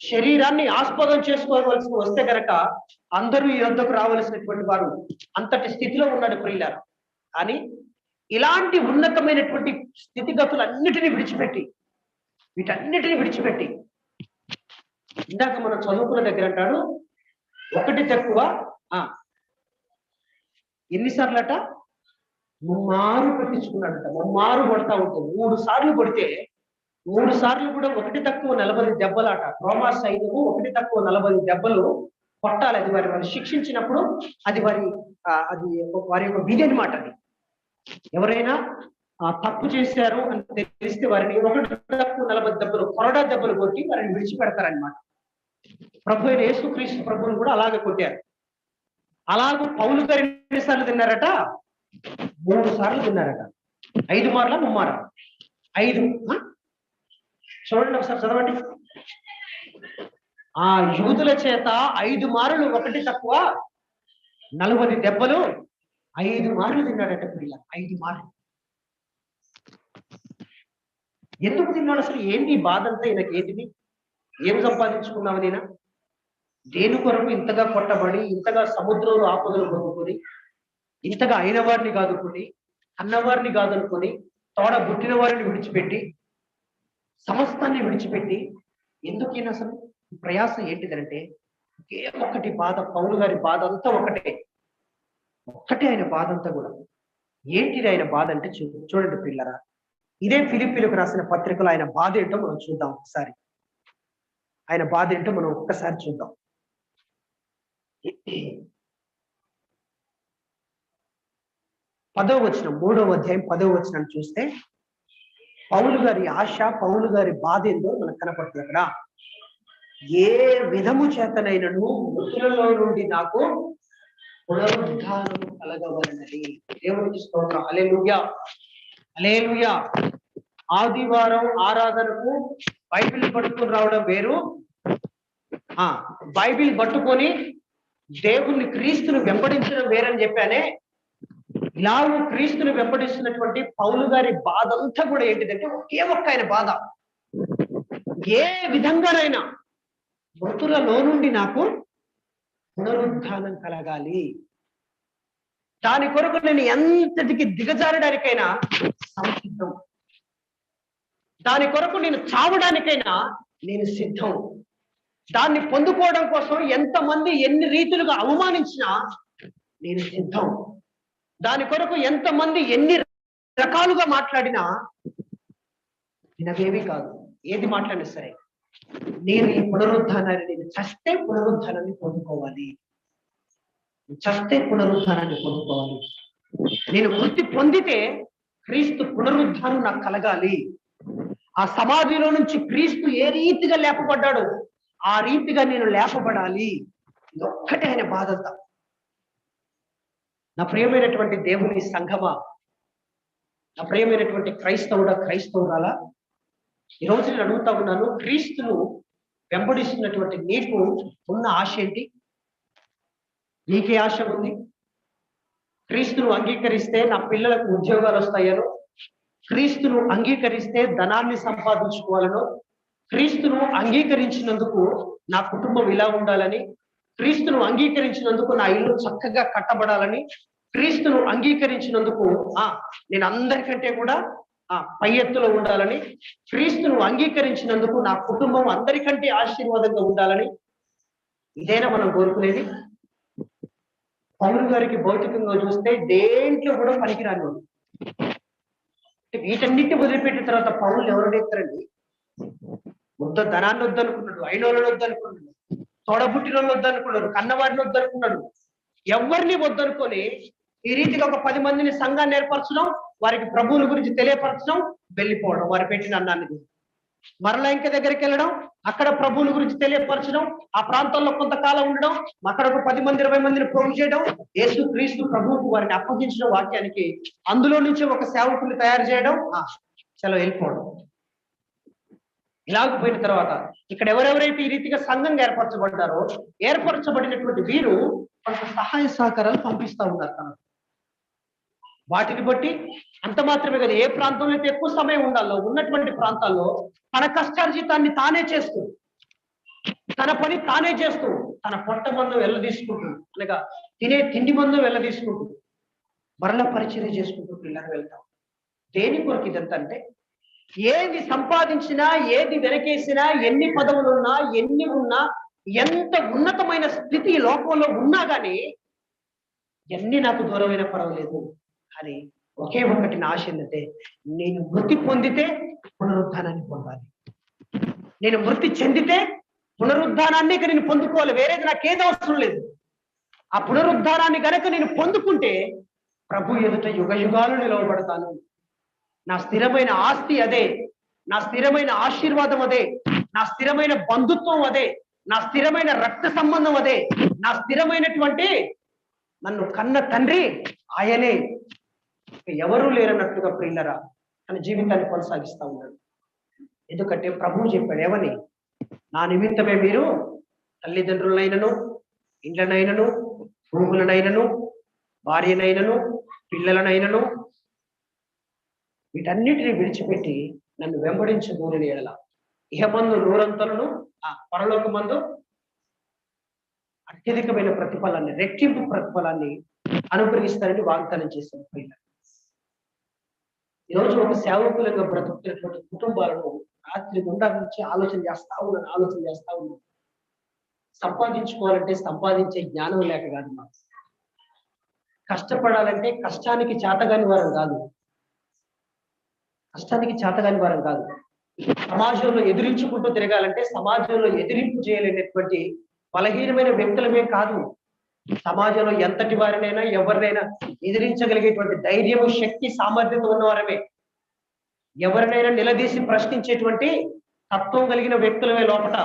శరీరాన్ని ఆస్పదం చేసుకోవలసి వస్తే గనక అందరూ ఈ వద్దకు రావలసినటువంటి వారు అంతటి స్థితిలో ఉన్నాడు ప్రియులారా. కానీ ఇలాంటి ఉన్నతమైనటువంటి స్థితిగతులన్నిటినీ వీటన్నిటిని విడిచిపెట్టి ఇందాక మనం చదువుకున్న దగ్గర అంటాడు, ఒకటి తక్కువ ఎన్నిసార్లట ముమ్మారు పట్టించుకున్నాడట. ముమ్మారు కొడతా ఉంటుంది. 3 సార్లు కొడితే 3 సార్లు కూడా 1 తక్కువ 40 దెబ్బలాట. రోమా సైన్యము 1 తక్కువ 40 దెబ్బలు కొట్టాలి. అది వారి శిక్షించినప్పుడు అది వారి యొక్క విధి అనమాట. అది ఎవరైనా తప్పు చేశారు అని తెలిస్తే వారిని 1 తక్కువ 40 దెబ్బలు, కొరడా దెబ్బలు కొట్టి వారిని విడిచిపెడతారనమాట. ప్రభు అయిన యేసుక్రీస్తు ప్రభువును కూడా అలాగే కొట్టారు. అలాగే పౌలు గారు ఎన్నిసార్లు తిన్నారట? 3 సార్లు తిన్నారట. 5 మార్ల ముమ్మార 5. చూడండి ఒకసారి చదవండి. ఆ యూదుల చేత 5 మారులు 1 తక్కువ 40 దెబ్బలు 5 మార్లు తిన్నాడట పిల్ల. 5 మార్లు ఎందుకు తిన్నాడు? అసలు ఏంటి బాధ అంతా ఈయనకి? ఏంటిది? ఏం సంపాదించుకున్నావు నేను? దేని కొరకు ఇంతగా కొట్టబడి, ఇంతగా సముద్రంలో ఆపదలు పొందుకొని, ఇంతగా అయిన వారిని కాదుకొని, అన్నవారిని కాదనుకొని, తోడ పుట్టిన వారిని విడిచిపెట్టి, సమస్తాన్ని విడిచిపెట్టి ఎందుకైనా అసలు ప్రయాసం ఏంటిదంటే ఒకే ఒక్కటి బాధ. పౌలు గారి బాధ అంతా ఒకటే ఆయన బాధ అంతా కూడా. ఏంటిది ఆయన బాధ అంటే చూడండి పిల్లరా, ఇదే ఫిలిప్పీలకు రాసిన పత్రికలో ఆయన బాధ ఏంటో మనం చూద్దాం ఒకసారి. ఆయన బాధ ఏంటో మనం ఒక్కసారి చూద్దాం. 10వ వచనం, 3వ అధ్యాయం 10వ వచనం చూస్తే పౌలు గారి ఆశ, పౌలు గారి బాధ ఏందో మనకు కనపడుతుంది అక్కడ. ఏ విధము చేతనైనను మృతులలో నుండి నాకు పునరుద్ధానం కలగవలనని. దేవునికి స్తోత్రం. హల్లెలూయా, హల్లెలూయా. ఆదివారం ఆరాధనకు బైబిల్ పట్టుకొని రావడం వేరు, బైబిల్ పట్టుకొని దేవుణ్ణి క్రీస్తును వెంబడించడం వేరని చెప్పానే. ఇలాగూ క్రీస్తును వెంబడిస్తున్నటువంటి పౌలు గారి బాధ అంతా కూడా ఏంటిదంటే ఒకే ఒక్క ఆయన బాధ. ఏ విధంగానైనా మృతులలో నుండి నాకు పునరుద్ధానం కలగాలి. దాని కొరకు నేను ఎంతటికి దిగజారడానికైనా సంసిద్ధం. దాని కొరకు నేను చావడానికైనా నేను సిద్ధం. దాన్ని పొందుకోవడం కోసం ఎంతమంది ఎన్ని రీతులుగా అవమానించినా నేను సిద్ధం. దాని కొరకు ఎంతమంది ఎన్ని రకాలుగా మాట్లాడినా నాకేమీ కాదు. ఏది మాట్లాడినా సరే నేను ఈ పునరుద్ధానాన్ని, నేను చస్తే పునరుద్ధానాన్ని పొందుకోవాలి. నేను మృతి పొందితే క్రీస్తు పునరుద్ధానం నాకు కలగాలి. ఆ సమాధిలో నుంచి క్రీస్తు ఏ రీతిగా లేపబడ్డాడో ఆ రీతిగా నేను లేపబడాలి. ఇదొక్కటే ఆయన బాధ్యత. నా ప్రియమైనటువంటి దేవుని సంఘమా, నా ప్రియమైనటువంటి క్రైస్తవురాలా, ఈరోజు నేను అడుగుతా ఉన్నాను, క్రీస్తును వెంబడిస్తున్నటువంటి నీకు ఉన్న ఆశ ఏంటి? నీకే ఆశ ఉంది? క్రీస్తును అంగీకరిస్తే నా పిల్లలకు ఉద్యోగాలు వస్తాయనో, క్రీస్తును అంగీకరిస్తే ధనాన్ని సంపాదించుకోవాలనో, క్రీస్తును అంగీకరించినందుకు నా కుటుంబం ఇలా ఉండాలని, క్రీస్తును అంగీకరించినందుకు నా ఇల్లు చక్కగా కట్టబడాలని, క్రీస్తును అంగీకరించినందుకు నేను అందరికంటే కూడా పై ఎత్తులో ఉండాలని, క్రీస్తును అంగీకరించినందుకు నా కుటుంబం అందరికంటే ఆశీర్వాదంగా ఉండాలని, ఇదేనా మనం కోరుకునేది? పౌలు గారికి భౌతికంగా చూస్తే దేంట్లో కూడా పనికిరాని వాడు. వీటన్నిటిని వదిలిపెట్టిన తర్వాత పౌలు ఎవరు ఎత్తారండి? ధనాన్ని వద్దనుకున్నాడు, అయినోళ్ళని వద్దనుకున్నాడు, తోడబుట్టిన వద్దనుకున్నాడు, కన్నవాడిని వద్దనుకున్నాడు. ఎవరిని వద్దనుకొని ఈ రీతిగా ఒక 10 మందిని సంఘాన్ని ఏర్పరచడం, వారికి ప్రభువుల గురించి తెలియపరచడం, వెళ్ళిపోవడం, వారు పెట్టిన అన్నాన్ని మరలా ఇంక దగ్గరికి వెళ్ళడం, అక్కడ ప్రభువుల గురించి తెలియపరచడం, ఆ ప్రాంతాల్లో కొంతకాలం ఉండడం, అక్కడ ఒక 10 మంది 20 మందిని పోగు చేయడం, యేసు క్రీస్తు ప్రభువుకు వారిని అప్పగించిన వాక్యానికి అందులో నుంచి ఒక సేవకుని తయారు చేయడం, చలో వెళ్ళిపోవడం. ఇలాగపోయిన తర్వాత ఇక్కడ ఎవరెవరైతే ఈ రీతిగా సంఘంగా ఏర్పరచబడ్డారో, ఏర్పరచబడినటువంటి వీరు కొంత సహాయ సహకారాలు పంపిస్తా ఉన్నారు. వాటిని బట్టి అంత మాత్రమే కదా, ఏ ప్రాంతంలో అయితే ఎక్కువ సమయం ఉండాలో ఉన్నటువంటి ప్రాంతాల్లో తన కష్టార్జితాన్ని తానే చేస్తూ, తన పని తానే చేస్తూ, తన పొట్ట మందం వెళ్ళదీసుకుంటూ, అనగా తినే తిండి మందం వెళ్ళదీసుకుంటూ మరల పరిచర్య చేసుకుంటూ పిల్లలు వెళ్తాం. దేని కొరకు ఇదంతా అంటే, ఏది సంపాదించినా, ఏది వెనకేసినా, ఎన్ని పదవులున్నా, ఎన్ని ఉన్నా, ఎంత ఉన్నతమైన స్థితి లోకంలో ఉన్నా కానీ ఎన్ని నాకు దూరమైన పర్వాలేదు అని ఒకే ఒకటి నా ఆశ ఏంటంటే, నేను మృతి పొందితే పునరుద్ధానాన్ని పొందాలి. నేను మృతి చెందితే పునరుద్ధానాన్ని నేను పొందుకోవాలి. వేరేది నాకేది అవసరం లేదు. ఆ పునరుద్ధానాన్ని గనక నేను పొందుకుంటే ప్రభు ఎదుట యుగ యుగాలు నిలవబడతాను. నా స్థిరమైన ఆస్తి అదే, నా స్థిరమైన ఆశీర్వాదం అదే, నా స్థిరమైన బంధుత్వం అదే, నా స్థిరమైన రక్త సంబంధం అదే, నా స్థిరమైనటువంటి నన్ను కన్న తండ్రి ఆయనే. ఎవరూ లేరన్నట్టుగా ప్రియులరా తన జీవితాన్ని కొనసాగిస్తా ఉన్నాడు. ఎందుకంటే ప్రభువు చెప్పాడు, ఏమని? నా నిమిత్తమే మీరు తల్లిదండ్రులనైనను, ఇండ్లనైనను, భూములనైనను, భార్యనైనను, పిల్లలనైనను వీటన్నిటిని విడిచిపెట్టి నన్ను వెంబడించబోని ఎడల ఇహమందు నూరంతలను, పరలోకమందు అత్యధికమైన ప్రతిఫలాన్ని, రెట్టింపు ప్రతిఫలాన్ని అనుగ్రహిస్తారని వాగ్దానం చేశారు. ఈరోజు ఒక సేవకులంగా బ్రతుకుతున్నటువంటి కుటుంబాలను రాత్రి గుండా నుంచి ఆలోచన చేస్తా ఉన్నాను. సంపాదించుకోవాలంటే సంపాదించే జ్ఞానం లేక కాదు, మాకు కష్టపడాలంటే కష్టానికి చేతగాని వారం కాదు, సమాజంలో ఎదిరించుకుంటూ తిరగాలంటే సమాజంలో ఎదిరింపు చేయలేనటువంటి బలహీనమైన వ్యక్తులమే కాదు, సమాజంలో ఎంతటి వారినైనా ఎవరినైనా ఎదిరించగలిగేటువంటి ధైర్యము, శక్తి, సామర్థ్యత ఉన్నవారమే. ఎవరినైనా నిలదీసి ప్రశ్నించేటువంటి తత్వం కలిగిన వ్యక్తులమే లోపట.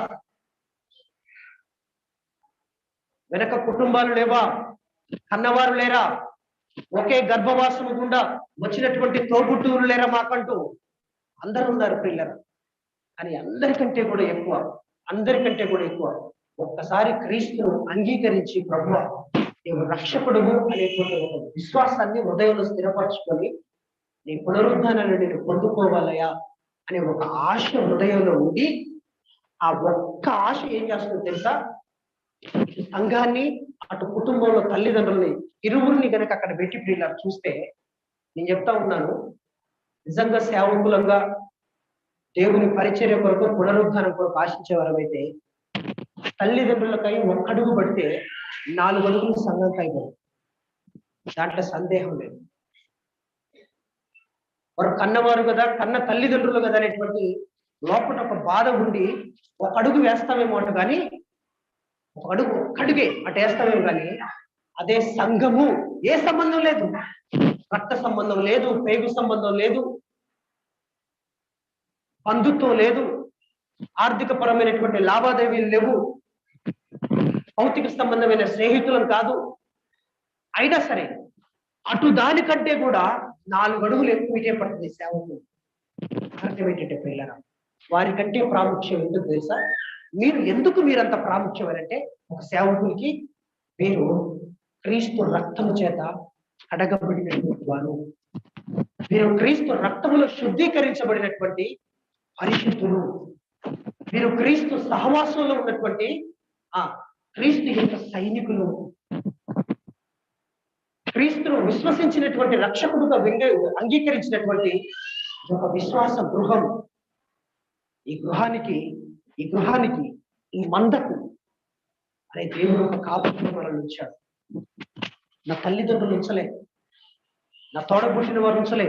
వెనక కుటుంబాలు లేవా? కన్నవారు లేరా? ఒకే గర్భవాసము గుండా వచ్చినటువంటి తోబుట్టువులు లేరా మాకంటూ? అందరూ ఉన్నారు పిల్లలు. కానీ అందరికంటే కూడా ఎక్కువ ఒక్కసారి క్రీస్తును అంగీకరించి ప్రభువా నీవు రక్షకుడువు అనేటువంటి ఒక విశ్వాసాన్ని హృదయంలో స్థిరపరచుకొని నీ పునరుద్ధానాన్ని నేను పొందుకోవాలయా అనే ఒక ఆశ హృదయంలో ఉండి, ఆ ఒక్క ఆశ ఏం చేస్తుందో తెలుసా? ఇటు సంఘాన్ని, అటు కుటుంబంలో తల్లిదండ్రుల్ని, ఇరువురిని కనుక అక్కడ పెట్టి పిల్లలు చూస్తే, నేను చెప్తా ఉన్నాను, నిజంగా సేవకులంగా దేవుని పరిచర్య కొరకు, పునరుద్ధానం కొరకు ఆశించేవారమైతే తల్లిదండ్రులకై ఒక్కడుగు పడితే 4 అడుగులు సంఘం అయిపోయింది. దాంట్లో సందేహం లేదు. వారు కన్నవారు కదా, కన్న తల్లిదండ్రులు కదా అనేటువంటి లోపల ఒక బాధ ఉండి ఒక అడుగు వేస్తామేమో అంట, కానీ ఒక్కడుగే అటు వేస్తామేమో, కానీ అదే సంఘము ఏ సంబంధం లేదు. రక్త సంబంధం లేదు, పేగు సంబంధం లేదు, బంధుత్వం లేదు, ఆర్థిక పరమైనటువంటి లావాదేవీలు లేవు, భౌతిక సంబంధమైన స్నేహితులం కాదు. అయినా సరే అటు దానికంటే కూడా 4 అడుగులు ఎక్కువ విజయపడుతుంది సేవకు. అర్థం ఏంటంటే పిల్లరా, వారికంటే ప్రాముఖ్యం ఎందుకు తెలుసా? మీరంత ప్రాముఖ్యం అంటే, ఒక సేవకునికి మీరు క్రీస్తు రక్తము చేత అడగబడినటువంటి వారు, మీరు క్రీస్తు రక్తములో శుద్ధీకరించబడినటువంటి పరిశుద్ధులు, మీరు క్రీస్తు సహవాసంలో ఉన్నటువంటి క్రీస్తు యొక్క సైనికులు, క్రీస్తును విశ్వసించినటువంటి రక్షకుడుగా అంగీకరించినటువంటి ఒక విశ్వాస గృహం. ఈ గృహానికి ఈ మందకు అనే దేవుడు ఒక కాపుని మనల్ని ఉంచాడు. నా తల్లిదండ్రులు ఉంచలే, నా తోడబుట్టిన వారు ఉంచలే,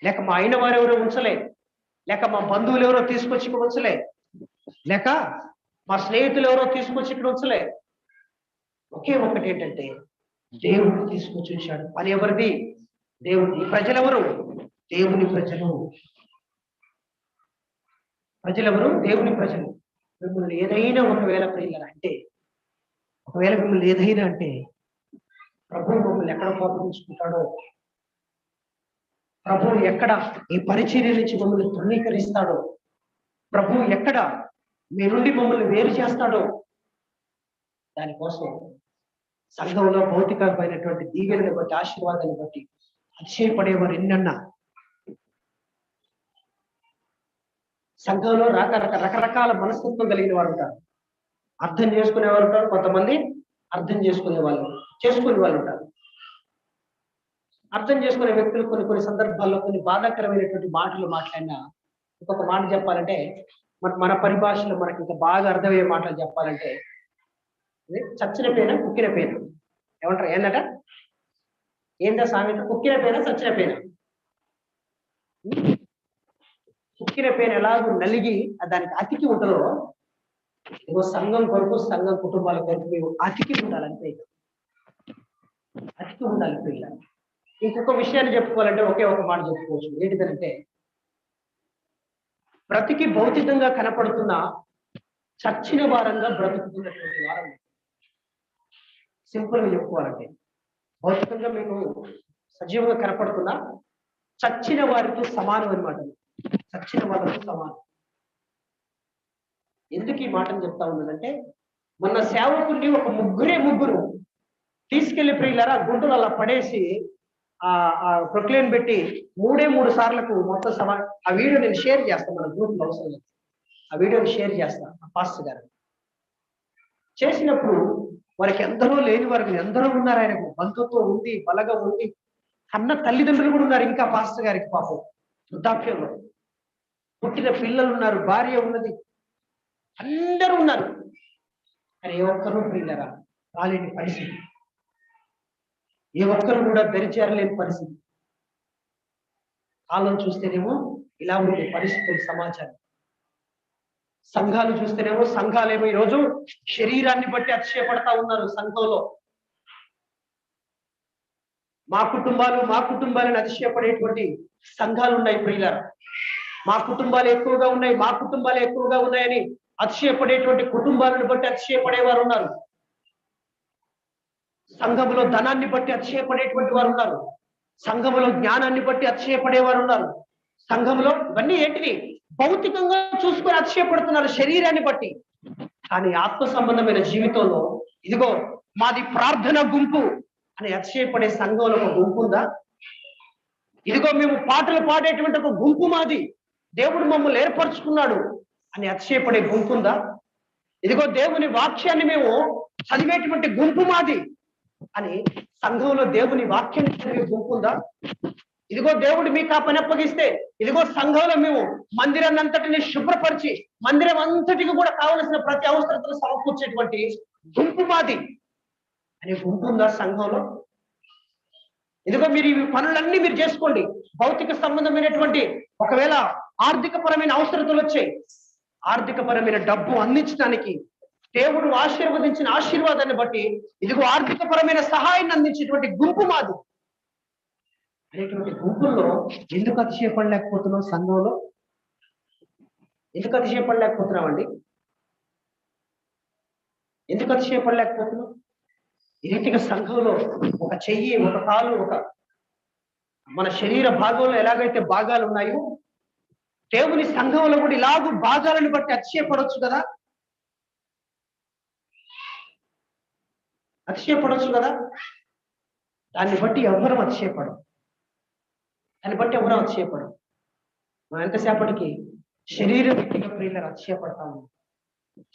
లేక మా అయిన వారు ఎవరో ఉంచలే, లేక మా బంధువులు ఎవరో తీసుకొచ్చి ఇక్కడ ఉంచలే, లేక మా స్నేహితులు ఎవరో తీసుకొచ్చి ఇక్కడ ఉంచలే. ఒకే ఒకటి ఏంటంటే, దేవుడు తీసుకొచ్చి ఉంచాడు. పని ఎవరిది? దేవుడి. ప్రజలెవరు? దేవుని ప్రజలు. ప్రజలెవరు? దేవుని ప్రజలు. మిమ్మల్ని ఏదైనా ఒకవేళ మిమ్మల్ని ఏదైనా అంటే, ప్రభువు మమ్మల్ని ఎక్కడ కోపగించుకుంటాడో, ప్రభువు ఎక్కడ ఈ పరిచర్య నుంచి మమ్మల్ని తృణీకరిస్తాడో, ప్రభువు ఎక్కడ మీ నుండి మమ్మల్ని వేరు చేస్తాడో, దానికోసం సంఘంలో భౌతికమైనటువంటి దీవెనని బట్టి, ఆశీర్వాదాన్ని బట్టి అతిశయపడేవారు ఎన్నన్నా. సంఘంలో రకరకాల మనస్తత్వం కలిగిన వారు ఉంటారు. అర్థం చేసుకునేవారు ఉంటారు, కొంతమంది అర్థం చేసుకునే వాళ్ళు ఉంటారు. అర్థం చేసుకునే వ్యక్తులు కొన్ని సందర్భాల్లో కొన్ని బాధాకరమైనటువంటి మాటలు మాట్లాడినా, ఇంకొక మాట చెప్పాలంటే, మన పరిభాషలో మనకి ఇంకా బాగా అర్థమయ్యే మాటలు చెప్పాలంటే, చచ్చిన పేన కుక్కిన పేన ఏమంటారు? ఏందట? ఏందా సామెత? కుక్కిన పేన చచ్చిన పేన. కుక్కిన పేన ఎలాగో నలిగి దానికి అతికి ఉంటుందో, ఏదో సంఘం కొరకు, సంఘం కుటుంబాల కొరకు మేము అతికి ఉండాలంటే, అతికి ఉండాలి పిల్లలు. ఇంకొక విషయాన్ని చెప్పుకోవాలంటే ఒకే ఒక మాట చెప్పుకోవచ్చు. ఏంటిదంటే, బ్రతికి భౌతికంగా కనపడుతున్న చచ్చిన వారంగా బ్రతుకుతున్నటువంటి వారం. సింపుల్గా చెప్పుకోవాలంటే, భౌతికంగా మీకు సజీవంగా కనపడుతున్న చచ్చిన వారితో సమానం అనమాట. చచ్చిన వాళ్ళతో సమానం. ఎందుకు ఈ మాటను చెప్తా ఉన్నదంటే, మొన్న సేవకుల్ని ఒక ముగ్గురు తీసుకెళ్లి ప్రియులారా గుంటలు అలా పడేసి ప్రొక్లైన్ పెట్టి 3 సార్లకు మొత్తం ఆ వీడియో నేను షేర్ చేస్తాను, మన గ్రూప్ లో అవసరం లేదు. ఆ వీడియోని షేర్ చేస్తాను పాస్టర్ గారు. చేసినప్పుడు వారికి ఎందరో లేని వారికి ఎందరో ఉన్నారు. ఆయనకు బంధుత్వం ఉంది, బలగా ఉంది, కన్న తల్లిదండ్రులు కూడా ఉన్నారు. ఇంకా పాస్టర్ గారికి పాపం వృద్ధాప్యంలో పుట్టిన పిల్లలు ఉన్నారు, భార్య ఉన్నది, అందరూ ఉన్నారు. కానీ ఏ ఒక్కరూ ప్రియులరా రాలేని పరిస్థితి, ఏ ఒక్కరు కూడా దరిచేరలేని పరిస్థితి. కాలం చూస్తేనేమో ఇలా ఉండే పరిస్థితులు, సమాచారం. సంఘాలు చూస్తేనేమో సంఘాలేమో ఈరోజు శరీరాన్ని బట్టి అతిశయపడతా ఉన్నారు. సంఘంలో మా కుటుంబాలను అతిశయపడేటువంటి సంఘాలు ఉన్నాయి ప్రియులారా. మా కుటుంబాలు ఎక్కువగా ఉన్నాయని అతిశయపడేటువంటి కుటుంబాలను బట్టి అతిశయపడేవారు ఉన్నారు. సంఘములో ధనాన్ని బట్టి అతిశయపడేటువంటి వారు ఉన్నారు. సంఘములో జ్ఞానాన్ని బట్టి అతిశయపడేవారు ఉన్నారు. సంఘంలో ఇవన్నీ ఏంటివి? భౌతికంగా చూసుకొని అతిశయపడుతున్నారు, శరీరాన్ని బట్టి. కానీ ఆత్మ సంబంధమైన జీవితంలో ఇదిగో మాది ప్రార్థన గుంపు అని అతిశయపడే సంఘంలో ఒక గుంపు ఉందా? ఇదిగో మేము పాటలు పాడేటువంటి ఒక గుంపు మాది, దేవుడు మమ్మల్ని ఏర్పరచుకున్నాడు అని అతిశయపడే గుంపు ఉందా? ఇదిగో దేవుని వాక్యాన్ని మేము చదివేటువంటి గుంపు మాది అని సంఘంలో దేవుని వాక్యాన్ని చదివే గుంపు ఉందా? ఇదిగో దేవుడు మీకు ఆ పని అప్పగిస్తే, ఇదిగో సంఘంలో మేము మందిరాన్ని అంతటిని శుభ్రపరిచి మందిరం అంతటికి కూడా కావలసిన ప్రతి అవసరతను సమకూర్చేటువంటి గుంపు మాది అనే గుంపు ఉందా సంఘంలో? ఇదిగో మీరు ఈ పనులన్నీ మీరు చేసుకోండి. భౌతిక సంబంధమైనటువంటి ఒకవేళ ఆర్థిక పరమైన అవసరతలు వచ్చాయి, ఆర్థిక పరమైన డబ్బు అందించడానికి దేవుడు ఆశీర్వదించిన ఆశీర్వాదాన్ని బట్టి ఇదిగో ఆర్థికపరమైన సహాయాన్ని అందించేటువంటి గుంపు మాది అనేటువంటి గుంపుల్లో ఎందుకు అతిశయపడలేకపోతున్నాం? సంఘంలో ఎందుకు అతిశయపడలేకపోతున్నామండి? ఎందుకు అతిశయపడలేకపోతున్నాం? ఈ రీతిగా సంఘంలో ఒక చెయ్యి, ఒక కాలు, ఒక మన శరీర భాగంలో ఎలాగైతే భాగాలు ఉన్నాయో దేవుని సంఘంలో కూడా ఇలాగూ భాగాలను బట్టి అతిశయపడవచ్చు కదా, అతిశయపడవచ్చు కదా. దాన్ని బట్టి ఎవరం అతిశయపడం, దాన్ని బట్టి ఎవరం అతిశయపడం. మనం ఎంతసేపటికి శరీర రీతిగా ప్రియులను అతిశయపడతా ఉన్నాం,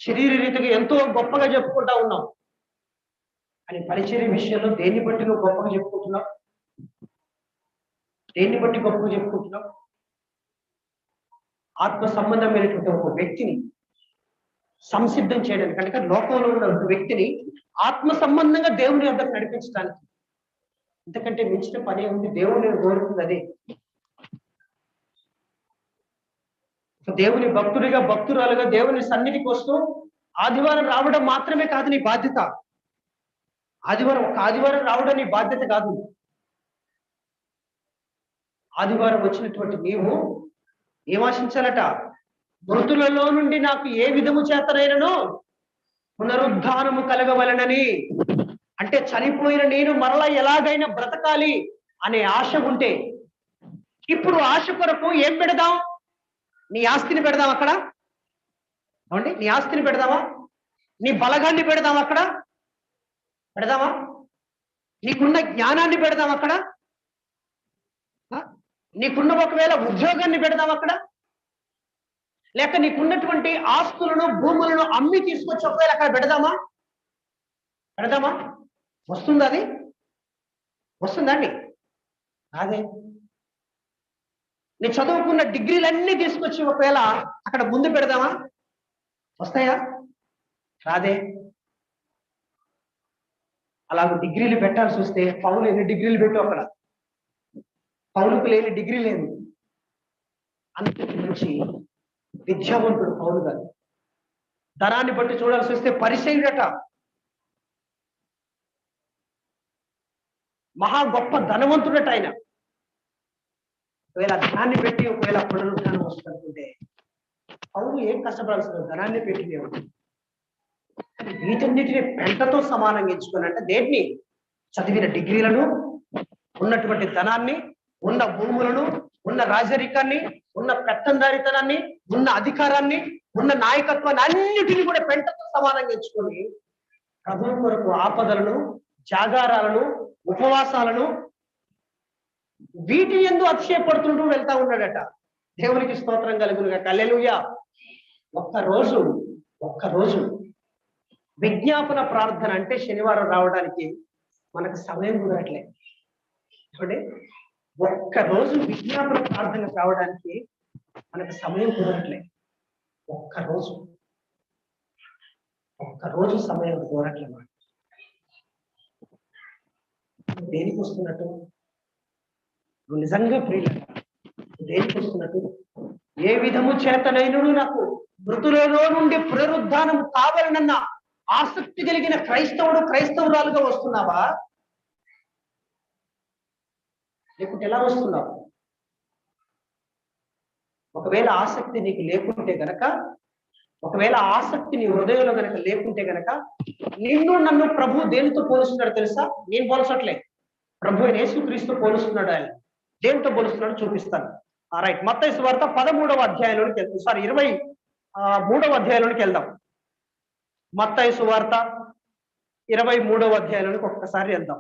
శరీర రీతిగా ఎంతో గొప్పగా చెప్పుకుంటా ఉన్నాం. అని పరిచర్య విషయంలో దేన్ని బట్టి నువ్వు గొప్పగా చెప్పుకుంటున్నావు? దేన్ని బట్టి గొప్పగా చెప్పుకుంటున్నావు? ఆత్మ సంబంధమైనటువంటి ఒక వ్యక్తిని సంసిద్ధం చేయడానికి, అంటే లోకంలో ఉన్న ఒక వ్యక్తిని ఆత్మ సంబంధంగా దేవుని వద్దకు నడిపించడానికి ఇంతకంటే మించిన పని ఉంది. దేవుని కోరుతుంది అదే. దేవుని భక్తుడిగా, భక్తురాలుగా దేవుని సన్నిధికి వస్తూ ఆదివారం రావడం మాత్రమే కాదు నీ బాధ్యత. ఆదివారం రావడం నీ బాధ్యత కాదు. ఆదివారం వచ్చినటువంటి నీవు ఏం ఆశించాలట? మృతులలో నుండి నాకు ఏ విధము చేతనైనను పునరుద్ధానము కలగవలనని. అంటే చనిపోయిన నేను మరలా ఎలాగైనా బ్రతకాలి అనే ఆశ ఉంటే, ఇప్పుడు ఆశ కొరకు ఏం పెడదాం? నీ ఆస్తిని పెడదాం అక్కడ, ఏమండి? నీ ఆస్తిని పెడదామా? నీ బలగాన్ని పెడదాం అక్కడ, పెడదామా? నీకున్న జ్ఞానాన్ని పెడదాం అక్కడ, నీకున్న ఒకవేళ ఉద్యోగాన్ని పెడదాం అక్కడ, లేక నీకున్నటువంటి ఆస్తులను, భూములను అమ్మి తీసుకొచ్చి ఒకవేళ అక్కడ పెడదామా? పెడదామా? వస్తుందా? అది వస్తుందండి? అదే నీ చదువుకున్న డిగ్రీలన్నీ తీసుకొచ్చి ఒకవేళ అక్కడ ముందు పెడదామా? వస్తాయా? రాదే. అలాగ డిగ్రీలు పెట్టాల్సి వస్తే పౌలు ఎన్ని డిగ్రీలు పెట్టు అక్కడ? పౌలుకు లేని డిగ్రీ లేదు. అంతటి నుంచి విద్యావంతుడు పౌలు గారు. ధనాన్ని బట్టి చూడాల్సి వస్తే పరిచయుడట, మహా గొప్ప ధనవంతుడట ఆయన. ఒకవేళ ధనాన్ని పెట్టి ఒకవేళ పునరుద్ధానం వస్తుంటే పౌలు ఏం కష్టపడాల్సిన? ధనాన్ని పెట్టినేవాడు. వీటన్నిటిని పెంటతో సమానంగా ఎంచుకున్నట్ట దేన్ని? చదివిన డిగ్రీలను, ఉన్నటువంటి ధనాన్ని, ఉన్న భూములను, ఉన్న రాజరికాన్ని, ఉన్న పెత్తందారితనాన్ని, ఉన్న అధికారాన్ని, ఉన్న నాయకత్వాన్ని అన్నిటిని కూడా పెంటతో సమానంగా ఎంచుకొని ప్రభువు కొరకు ఆపదలను, జాగారాలను, ఉపవాసాలను వీటి యందు అతిశయపడుతుంటూ వెళ్తా ఉన్నాడట. దేవునికి స్తోత్రం కలుగునుగా. హల్లెలూయా. ఒక్కరోజు విజ్ఞాపన ప్రార్థన అంటే శనివారం రావడానికి మనకు సమయం కుదరట్లే. చూడండి, ఒక్కరోజు విజ్ఞాపన ప్రార్థన రావడానికి మనకు సమయం కుదరట్లే. ఒక్కరోజు సమయం కుదరట్లే. మాట దేనికి వస్తున్నట్టు? నువ్వు నిజంగా ప్రియుల దేనికి వస్తున్నట్టు? ఏ విధము చేతనైనను నాకు మృతులలో నుండి పునరుద్ధానం కావాలనన్న ఆసక్తి కలిగిన క్రైస్తవురాలుగా వస్తున్నావా? లేకుంటే ఎలా వస్తున్నావు? ఒకవేళ ఆసక్తి నీకు లేకుంటే గనక, ఒకవేళ ఆసక్తి నీ హృదయంలో గనక లేకుంటే గనక, నిన్ను నన్ను ప్రభు దేనితో పోలుస్తున్నాడు తెలుసా? నేను పోల్చట్లే, ప్రభు అయిన యేసుక్రీస్తు పోలుస్తున్నాడు. ఆయన దేనితో పోలుస్తున్నాడు చూపిస్తాను. రైట్, మత్తయి సువార్త 13వ అధ్యాయంలోనికి వెళ్తాం. 23వ అధ్యాయంలోనికి వెళ్దాం. మత్తయి సువార్త 23వ అధ్యాయంలోనికి ఒక్కసారి వెళ్దాం.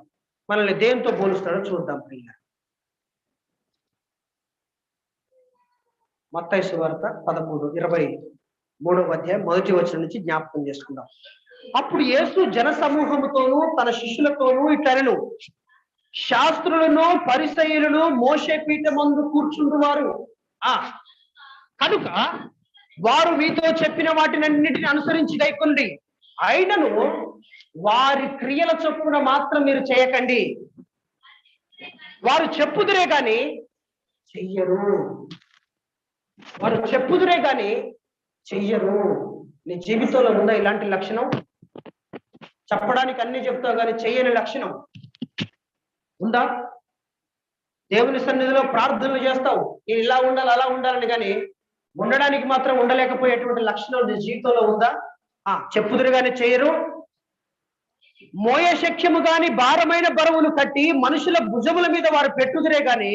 మనల్ని దేనితో పోలుస్తాడో చూద్దాం ప్రియ. మత్తయి సువార్త 23వ అధ్యాయం 1వ వచనం నుంచి జ్ఞాపకం చేసుకుందాం. అప్పుడు యేసు జన సమూహముతోనూ తన శిష్యులతోనూ ఇట్లనెను, శాస్త్రులను, పరిసయ్యులను మోషే పీఠమందు కూర్చుండువారు కనుక వారు మీతో చెప్పిన వాటినన్నిటిని అనుసరించి గైకొండి. అయినను వారి క్రియల చొప్పున మాత్రం మీరు చేయకండి. వారు చెప్పుదురే గాని చెయ్యరు. నీ జీవితంలో ఉందా ఇలాంటి లక్షణం? చెప్పడానికి అన్ని చెప్తావు కానీ చెయ్యని లక్షణం ఉందా? దేవుని సన్నిధిలో ప్రార్థనలు చేస్తావు, నేను ఇలా ఉండాలి అలా ఉండాలని, కానీ ఉండడానికి మాత్రం ఉండలేకపోయేటువంటి లక్షణం నీ జీవితంలో ఉందా? చెప్పుదురు గాని చేయరు. మోయ శక్యము గాని భారమైన బరువులు కట్టి మనుషుల భుజముల మీద వారు పెట్టుదురే గాని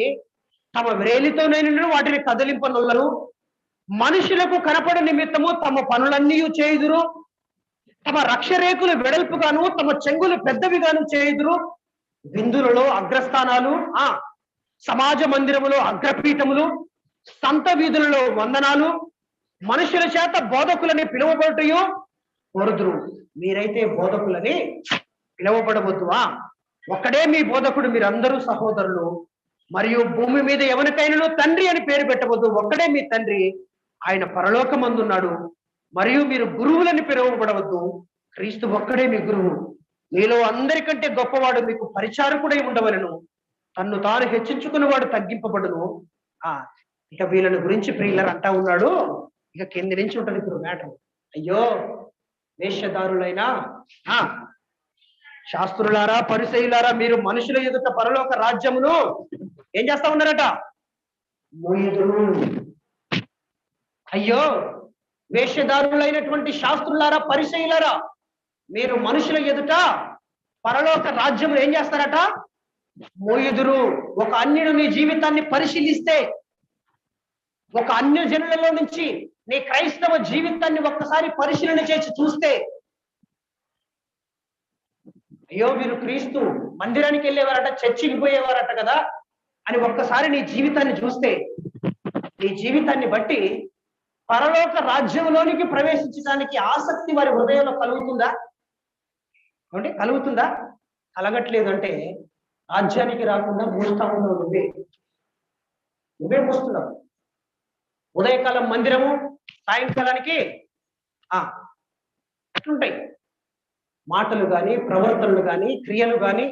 తమ వ్రేలితోనైనా వాటిని కదిలింపనుల్లరు. మనుషులకు కనపడ నిమిత్తము తమ పనులన్నీ చేయుదురు. తమ రక్షరేకులు వెడల్పుగాను తమ చెంగులు పెద్దవిగాను చేయుదురు. విందులలో అగ్రస్థానాలు, సమాజ మందిరములో అగ్రపీఠములు, సంత వీధులలో వందనాలు, మనుషుల చేత బోధకులని పిలువబడుటయు కోరుదురు. మీరైతే బోధకులని పిలువబడవద్దువా? ఒక్కడే మీ బోధకుడు, మీరందరూ సహోదరులు. మరియు భూమి మీద ఎవరికైనా తండ్రి అని పేరు పెట్టవద్దు, ఒక్కడే మీ తండ్రి, ఆయన పరలోకమందున్నాడు. మరియు మీరు గురువులని పిలువబడవద్దు, క్రీస్తు ఒక్కడే మీ గురువు. మీలో అందరికంటే గొప్పవాడు మీకు పరిచారకుడై ఉండవలను. తన్ను తాను హెచ్చించుకున్నవాడు తగ్గింపబడును. ఇక వీళ్ళని గురించి ప్రియులర్ అంటా ఉన్నాడు. ఇక కింది నుంచి ఉంటుంది ఇప్పుడు మ్యాటర్. అయ్యో వేషధారులైనా శాస్త్రులారా, పరిసయ్యులారా, మీరు మనుషుల ఎదుట పరలోక రాజ్యమును ఏం చేస్తా ఉన్నారట? మోయుదురు. అయ్యో వేషధారులైనటువంటి శాస్త్రులారా, పరిసయ్యులారా, మీరు మనుషుల ఎదుట పరలోక రాజ్యమును ఏం చేస్తారట? మోయుదురు. ఒక అన్యుడు నీ జీవితాన్ని పరిశీలిస్తే, ఒక అన్య జనులలో నుంచి నీ క్రైస్తవ జీవితాన్ని ఒక్కసారి పరిశీలన చేసి చూస్తే, అయ్యో వీరు క్రీస్తు మందిరానికి వెళ్ళేవారట, చర్చికి పోయేవారట కదా అని ఒక్కసారి నీ జీవితాన్ని చూస్తే, నీ జీవితాన్ని బట్టి పరలోక రాజ్యంలోనికి ప్రవేశించడానికి ఆసక్తి వారి హృదయంలో కలుగుతుందా? అంటే కలుగుతుందా? కలగట్లేదు అంటే రాజ్యానికి రాకుండా మూస్తా ఉన్నావు. నువ్వే మూస్తున్నావు. ఉదయకాలం మందిరము, సాయంకాలానికి ఎట్లుంటాయి మాటలు కానీ, ప్రవర్తనలు కానీ, క్రియలు కానీ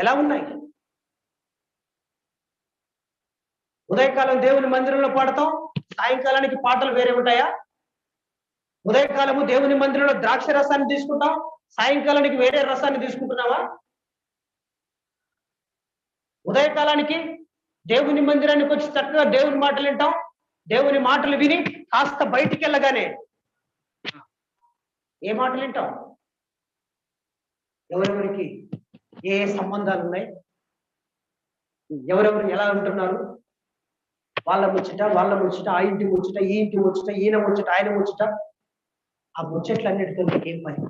ఎలా ఉన్నాయి? ఉదయకాలం దేవుని మందిరంలో పాడతాం, సాయంకాలానికి పాటలు వేరే ఉంటాయా? ఉదయకాలము దేవుని మందిరంలో ద్రాక్ష రసాన్ని తీసుకుంటాం, సాయంకాలానికి వేరే రసాన్ని తీసుకుంటున్నావా? ఉదయకాలానికి దేవుని మందిరానికి వచ్చి చక్కగా దేవుని మాటలు వింటాం, దేవుని మాటలు విని కాస్త బయటికి వెళ్ళగానే ఏ మాటలు వింటాం? ఎవరెవరికి ఏ సంబంధాలు ఉన్నాయి, ఎవరెవరు ఎలా ఉంటున్నారు, వాళ్ళ ముచ్చట, ఆ ఇంటి ముచ్చట, ఈ ఇంటి ముచ్చట, ఈయన ముచ్చట, ఆయన ముచ్చట. ఆ ముచ్చట్లన్నిటితో ఏం పని?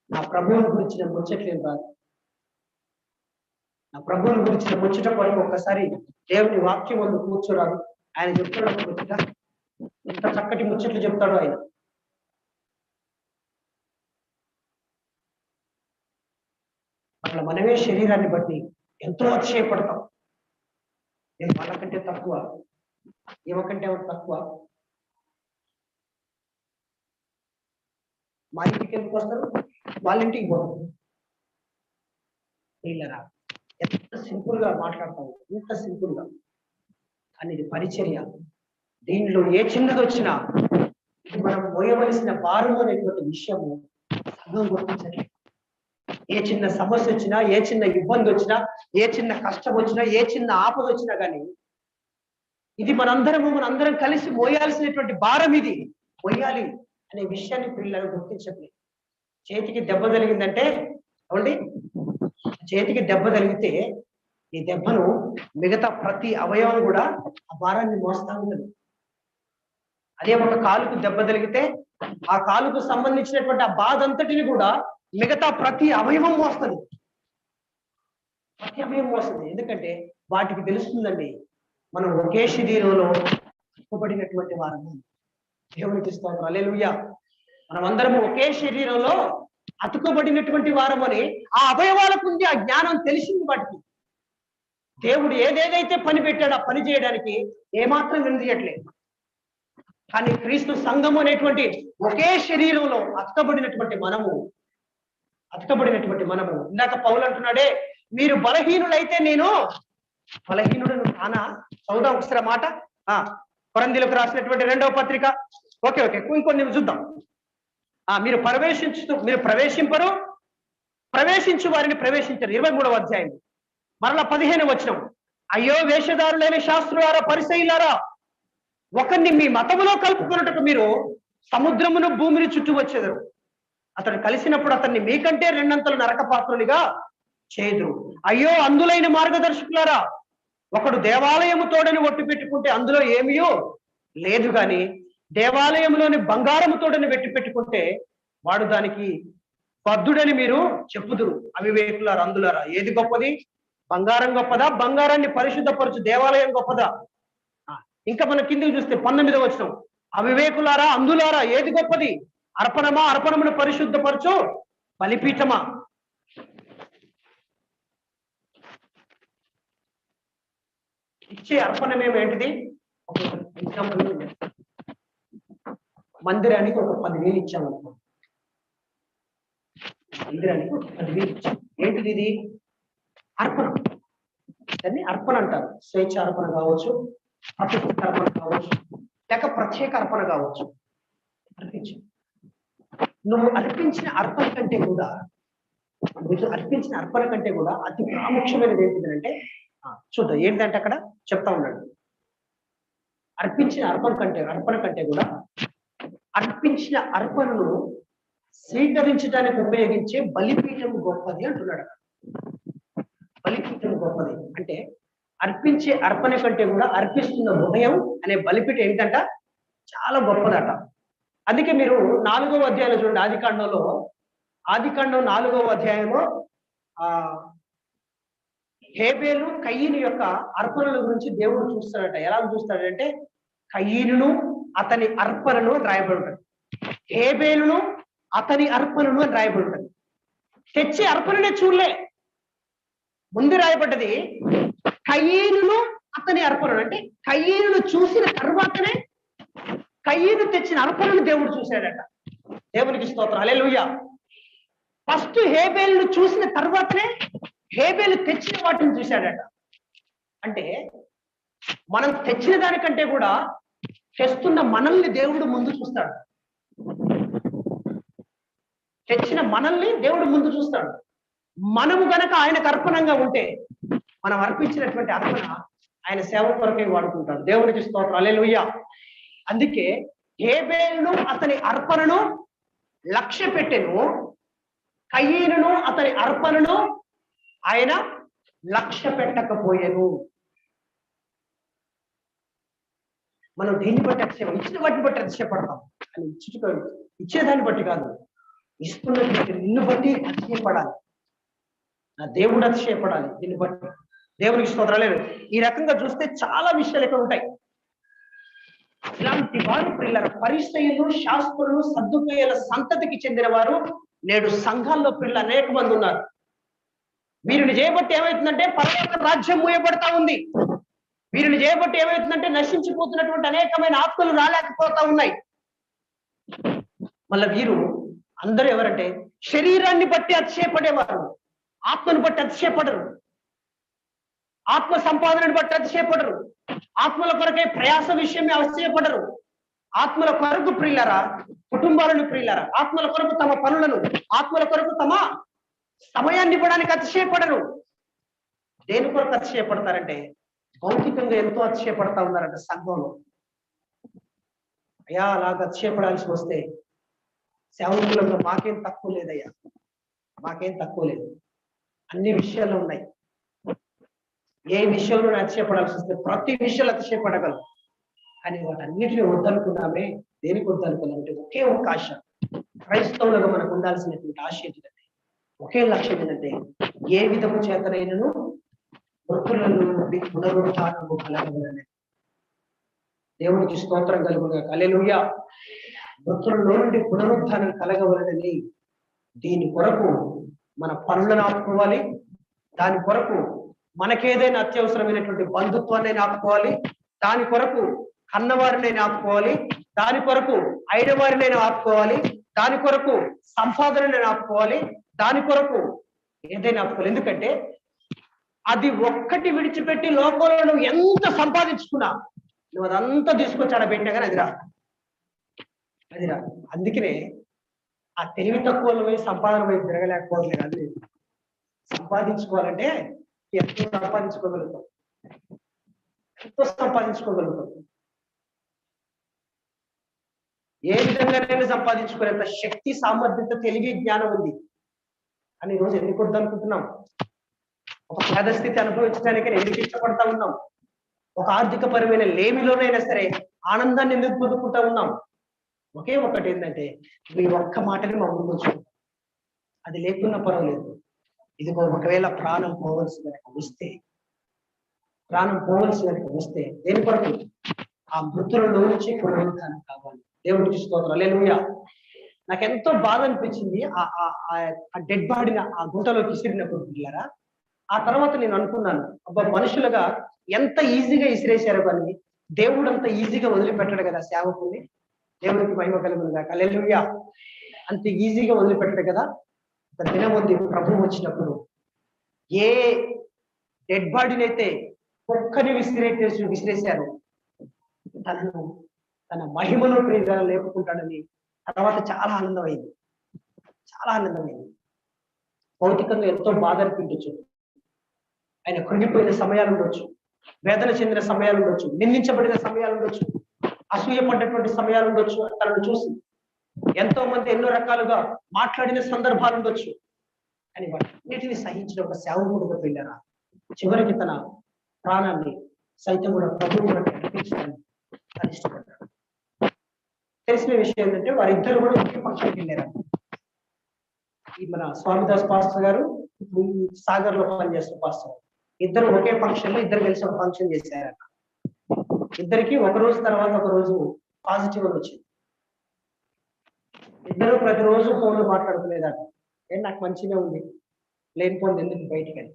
నా ప్రభువుని గురించిన ముచ్చట్లు ఏం రాదు. నా ప్రభువుని గురించిన ముచ్చట కొరకు ఒక్కసారి దేవుని వాక్యం ముందు కూర్చోరాదు. ఆయన చెప్తున్నాడు ముచ్చట, ఎంత చక్కటి ముచ్చట్లు చెప్తాడు ఆయన. అట్లా మనమే శరీరాన్ని బట్టి ఎంతో అతిశయపడతాం. నేను వాళ్ళకంటే తక్కువ, ఏమకంటే తక్కువ. మా ఇంటికి ఎందుకు వస్తారు? వాళ్ళ ఇంటికి పోతారు. వీళ్ళరా ఎంత సింపుల్ గా మాట్లాడతావు, ఎంత సింపుల్ గా. కానీ ఇది పరిచర్య. దీనిలో ఏ చిన్నది వచ్చినా ఇది మనం మోయవలసిన భారము అనేటువంటి విషయము సగం గుర్తించట్లేదు. ఏ చిన్న సమస్య వచ్చినా, ఏ చిన్న ఇబ్బంది వచ్చినా, ఏ చిన్న కష్టం వచ్చినా, ఏ చిన్న ఆపద వచ్చినా కానీ ఇది మనందరం కలిసి మోయాల్సినటువంటి భారం. ఇది మోయాలి అనే విషయాన్ని పిల్లలు గుర్తించట్లేదు. చేతికి దెబ్బ తగిలిందంటే అవునండి, చేతికి దెబ్బ తగిలితే ఈ దెబ్బను మిగతా ప్రతి అవయవం కూడా ఆ భారాన్ని మోస్తా ఉంటుంది. అదే ఒక కాలుకు దెబ్బ తగిలితే ఆ కాలుకు సంబంధించినటువంటి ఆ బాధ అంతటిని కూడా మిగతా ప్రతి అవయవం మోస్తుంది. ప్రతి అవయవం మోస్తుంది. ఎందుకంటే వాటికి తెలుస్తుందండి, మనం ఒకే శరీరంలో చెప్పబడినటువంటి వారము. దేవునికి స్తోత్రం, హల్లెలూయా. మనం అందరము ఒకే శరీరంలో అతుకబడినటువంటి వారమని ఆ అవయవాలకు ఉంది ఆ జ్ఞానం తెలిసింది. వాటికి దేవుడు ఏదేదైతే పని పెట్టాడో ఆ పని చేయడానికి ఏమాత్రం వెనుదీయట్లేదు. కానీ క్రీస్తు సంఘము అనేటువంటి ఒకే శరీరంలో అతుకబడినటువంటి మనము ఇందాక పౌలు అంటున్నాడే, మీరు బలహీనులైతే నేను బలహీనుడు కానా? చదువుదాం ఒకసారి మాట. కొరింథీయులకు రాసినటువంటి 2వ పత్రిక, ఓకే ఓకే ఇంకొన్ని చూద్దాం. మీరు ప్రవేశింపరు, ప్రవేశించు వారిని ప్రవేశించరు. 23వ అధ్యాయం మరలా 15వ వచనం. అయ్యో వేషధారులైన శాస్త్రులారా, పరిసయ్యులారా, ఒకరిని మీ మతములో కలుపుకున్నట్టుకు మీరు సముద్రమును భూమిని చుట్టూ వచ్చేదరు. అతడు కలిసినప్పుడు అతన్ని మీకంటే 2 అంతలు నరక పాత్రునిగా చేయదు. అయ్యో అందులైన మార్గదర్శకులారా, ఒకడు దేవాలయము తోడని ఒట్టు పెట్టుకుంటే అందులో ఏమీయో లేదు, గాని దేవాలయంలోని బంగారము తోడని వెట్టి పెట్టుకుంటే వాడు దానికి బద్ధుడని మీరు చెప్పుదురు. అవివేకులారా, అందులారా, ఏది గొప్పది? బంగారం గొప్పదా? బంగారాన్ని పరిశుద్ధపరచు దేవాలయం గొప్పదా? ఇంకా మన కిందకి చూస్తే 19వ వచనం. అవివేకులారా, అందులారా, ఏది గొప్పది? అర్పణమా? అర్పణమును పరిశుద్ధపరచు బలిపీఠమా? ఇచ్చే అర్పణమేమో ఏంటిది? ఒక ఎగ్జాంపుల్, మందిరానికి ఒక 10,000 ఇచ్చామనుకో. మందిరానికి ఒక 10,000 ఇచ్చాం. ఏంటిది? ఇది అర్పణ. దాన్ని అర్పణ అంటారు. స్వేచ్ఛ అర్పణ కావచ్చు, ప్రతిష్ఠిత అర్పణ కావచ్చు, లేక ప్రత్యేక అర్పణ కావచ్చు. అర్పించు. నువ్వు అర్పించిన అర్పణ కంటే కూడా అతి ప్రాముఖ్యమైనది ఏంటిదంటే, చూద్దాం ఏంటంటే అక్కడ చెప్తా ఉన్నాడు. అర్పించిన అర్పణ కంటే కూడా అర్పించిన అర్పణను స్వీకరించడానికి ఉపయోగించే బలిపీఠం గొప్పది అంటున్నాడు. బలిపీఠం గొప్పది అంటే అర్పించే అర్పణ కంటే కూడా అర్పిస్తున్న హృదయం అనే బలిపీఠం ఏంటంట చాలా గొప్పదట. అందుకే మీరు 4వ అధ్యాయంలో చూడండి, ఆదికాండం 4వ అధ్యాయంలో హేబేలు కయీను యొక్క అర్పణల గురించి దేవుడు చూస్తాడట. ఎలా చూస్తాడంటే కయీనును అతని అర్పణను అని రాయబడి ఉంటుంది, హేబేలును అతని అర్పణను అని రాయబడి ఉంటుంది. తెచ్చే అర్పణనే చూడలే, ముందు రాయబడ్డది కయీనును అతని అర్పణను. అంటే కయీనును చూసిన తర్వాతనే కయీను తెచ్చిన అర్పణను దేవుడు చూశాడట. దేవునికి స్తోత్రం, హల్లెలూయా. ఫస్ట్ హేబేలును చూసిన తర్వాతనే హేబేలు తెచ్చిన వాటిని చూశాడట. అంటే మనం తెచ్చిన దానికంటే కూడా తెస్తున్న మనల్ని దేవుడు ముందు చూస్తాడు. తెచ్చిన మనల్ని దేవుడు ముందు చూస్తాడు. మనము గనక ఆయనకు అర్పణంగా ఉంటే మనం అర్పించినటువంటి అర్పణ ఆయన సేవ కొరకే వాడుకుంటాడు. దేవునికి స్తోత్రం, హల్లెలూయా. అందుకే హేబేలును అతని అర్పణను లక్ష్య పెట్టెను, కయీనును అతని అర్పణను ఆయన లక్ష్య పెట్టకపోయాను. మనం దేన్ని బట్టి అతిశయం? ఇచ్చిన వాటిని బట్టి అతిశయపడతాం. అని ఇచ్చేదాన్ని బట్టి కాదు, ఇస్తున్నటువంటి నిన్ను బట్టి అతిశయపడాలి. నా దేవుడు అతిశయపడాలి దీన్ని బట్టి. దేవునికి స్తోత్రాలు. ఈ రకంగా చూస్తే చాలా విషయాలు ఇక్కడ ఉంటాయి. ఇలాంటి వారు పిల్లల పరిసయ్యులు, శాస్త్రులు, సద్దుకయ్యుల సంతతికి చెందిన వారు నేడు సంఘాల్లో పిల్లలు అనేక మంది ఉన్నారు. వీరిని చేయబట్టి ఏమవుతుందంటే పరలోక రాజ్యం మూయబడతా ఉంది. వీరిని చేయబట్టి ఏమవుతుందంటే నశించిపోతున్నటువంటి అనేకమైన ఆత్మలు రాలేకపోతా ఉన్నాయి. మళ్ళీ వీరు అందరూ ఎవరంటే శరీరాన్ని బట్టి అతిశయపడేవారు, ఆత్మను బట్టి అతిశయపడరు, ఆత్మ సంపాదనను బట్టి అతిశయపడరు, ఆత్మల కొరకే ప్రయాస విషయమే అతిశయపడరు. ఆత్మల కొరకు ప్రియులరా, కుటుంబాలను ప్రియులరా, ఆత్మల కొరకు తమ పనులను, ఆత్మల కొరకు తమ సమయాన్ని ఇవ్వడానికి అతిశయపడరు. దేని కొరకు అతిశయపడతారంటే భౌతికంగా ఎంతో అతిశయపడతా ఉన్నారంట సంఘంలో. అయ్యా అలాగ అతిశయపడాల్సి వస్తే సేవకులంగా మాకేం తక్కువ లేదయ్యా, మాకేం తక్కువ లేదు, అన్ని విషయాల్లో ఉన్నాయి. ఏ విషయంలో అతిశయపడాల్సి వస్తే ప్రతి విషయాలు అతిశయపడగలం. కానీ వాటన్నిటిని వద్దనుకున్నామే. దేనికి వద్దనుకున్నామంటే ఒకే ఒక ఆశ. క్రైస్తవులుగా మనకు ఉండాల్సినటువంటి ఆశ ఏంటంటే ఒకే లక్ష్యం ఏంటంటే ఏ విధము చేతనైనను మృతుల నుండి పునరుత్థానము కలగవలెను. దేవునికి స్తోత్రం కలుగుగా, హల్లెలూయా. మృతులలో నుండి పునరుత్థానం కలగవలనని దీని కొరకు మన పనులను ఆపుకోవాలి. దాని కొరకు మనకేదైనా అత్యవసరమైనటువంటి బంధుత్వాన్ని ఆపుకోవాలి. దాని కొరకు కన్నవారిని ఆపుకోవాలి. దాని కొరకు అయిన వారిని ఆపుకోవాలి. దాని కొరకు సంపాదనని ఆపుకోవాలి. దాని కొరకు ఏదైనా ఆపుకోవాలి. ఎందుకంటే అది ఒక్కటి విడిచిపెట్టి లోకంలో నువ్వు ఎంత సంపాదించుకున్నా, నువ్వు అదంతా తీసుకొచ్చి ఆడ పెట్టినా కానీ అది రా. అది రా. అందుకనే ఆ తెలివి తక్కువ సంపాదన వైపు తిరగలేకపోవట్లేదు. అది సంపాదించుకోవాలంటే ఎంతో సంపాదించుకోగలుగుతాం, ఎంతో సంపాదించుకోగలుగుతాం. ఏ విధంగానైనా సంపాదించుకునేంత శక్తి, సామర్థ్యత, తెలివి, జ్ఞానం ఉంది అని ఈ రోజు ఎందుకు వద్దనుకుంటున్నాం? ఒక పేద స్థితి అనుభవించడానికి ఎందుకు ఇష్టపడతా ఉన్నాం? ఒక ఆర్థిక పరమైన లేమిలోనైనా సరే ఆనందాన్ని ఎందుకు పొందుకుంటా ఉన్నాం? ఒకే ఒకటి ఏంటంటే మీ ఒక్క మాటని మా ముందుకు వచ్చుకుంటాం. అది లేకున్నా పర్వాలేదు. ఇదిగో ఒకవేళ ప్రాణం పోవలసి వస్తే, ప్రాణం పోవలసి వస్తే దేని కొరకు? ఆ మృతులలో నుంచి పునరుద్ధానం కావాలి. దేవుడికి స్తోత్రం. హల్లెలూయా. నాకెంతో బాధ అనిపించింది ఆ డెడ్ బాడీని ఆ గుంటలోకి విసిరినప్పుడు పిల్లరా. ఆ తర్వాత నేను అనుకున్నాను, అబ్బా మనుషులుగా ఎంత ఈజీగా ఇసిరేశారు కానీ దేవుడు అంత ఈజీగా వదిలిపెట్టాడు కదా సేవకుని. దేవుడికి మహిమ కలుగును గాక. హల్లెలూయా. అంత ఈజీగా వదిలిపెట్టాడు కదా. ఒక దినం ఉంది ప్రభువు వచ్చినప్పుడు, ఏ డెడ్ బాడీని అయితే ఒక్కని విసిరేశారు, తనను తన మహిమలో ప్రియుగా లేపుకుంటాడని తర్వాత చాలా ఆనందమైంది, చాలా ఆనందమైంది. భౌతికంగా ఎంతో బాధ అనిపించచ్చు, ఆయన కృంగిపోయిన సమయాలు ఉండొచ్చు, వేదన చెందిన సమయాలు ఉండొచ్చు, నిందించబడిన సమయాలు ఉండొచ్చు, అసూయపడ్డటువంటి సమయాలు ఉండొచ్చు. తనను చూసి ఎంతో మంది ఎన్నో రకాలుగా మాట్లాడిన సందర్భాలు ఉండొచ్చు. కానీ వాటిని సహించిన ఒక సేవకుడుగా వెళ్ళారా చివరికి తన ప్రాణాన్ని సైతం కూడా ప్రభువు అర్పించడానికి తను ఇష్టపడ్డాడు. తెలిసిన విషయం ఏంటంటే వారిద్దరు కూడా ఒకే ఫంక్షన్కి వెళ్ళారు. ఈ మన స్వామిదాస్ పాస్టర్ గారు, సాగర్ లో పనిచేస్తున్న పాస్టర్, ఇద్దరు ఒకే ఫంక్షన్ లో ఇద్దరు కలిసి ఒక ఫంక్షన్ చేశారట. ఇద్దరికి ఒక రోజు తర్వాత ఒక రోజు పాజిటివ్ అని వచ్చింది. ఇద్దరు ప్రతిరోజు ఫోన్లు మాట్లాడుకునేదట. నాకు మంచిగా ఉంది, లేనిపోయింది ఎందుకు బయటికి అని.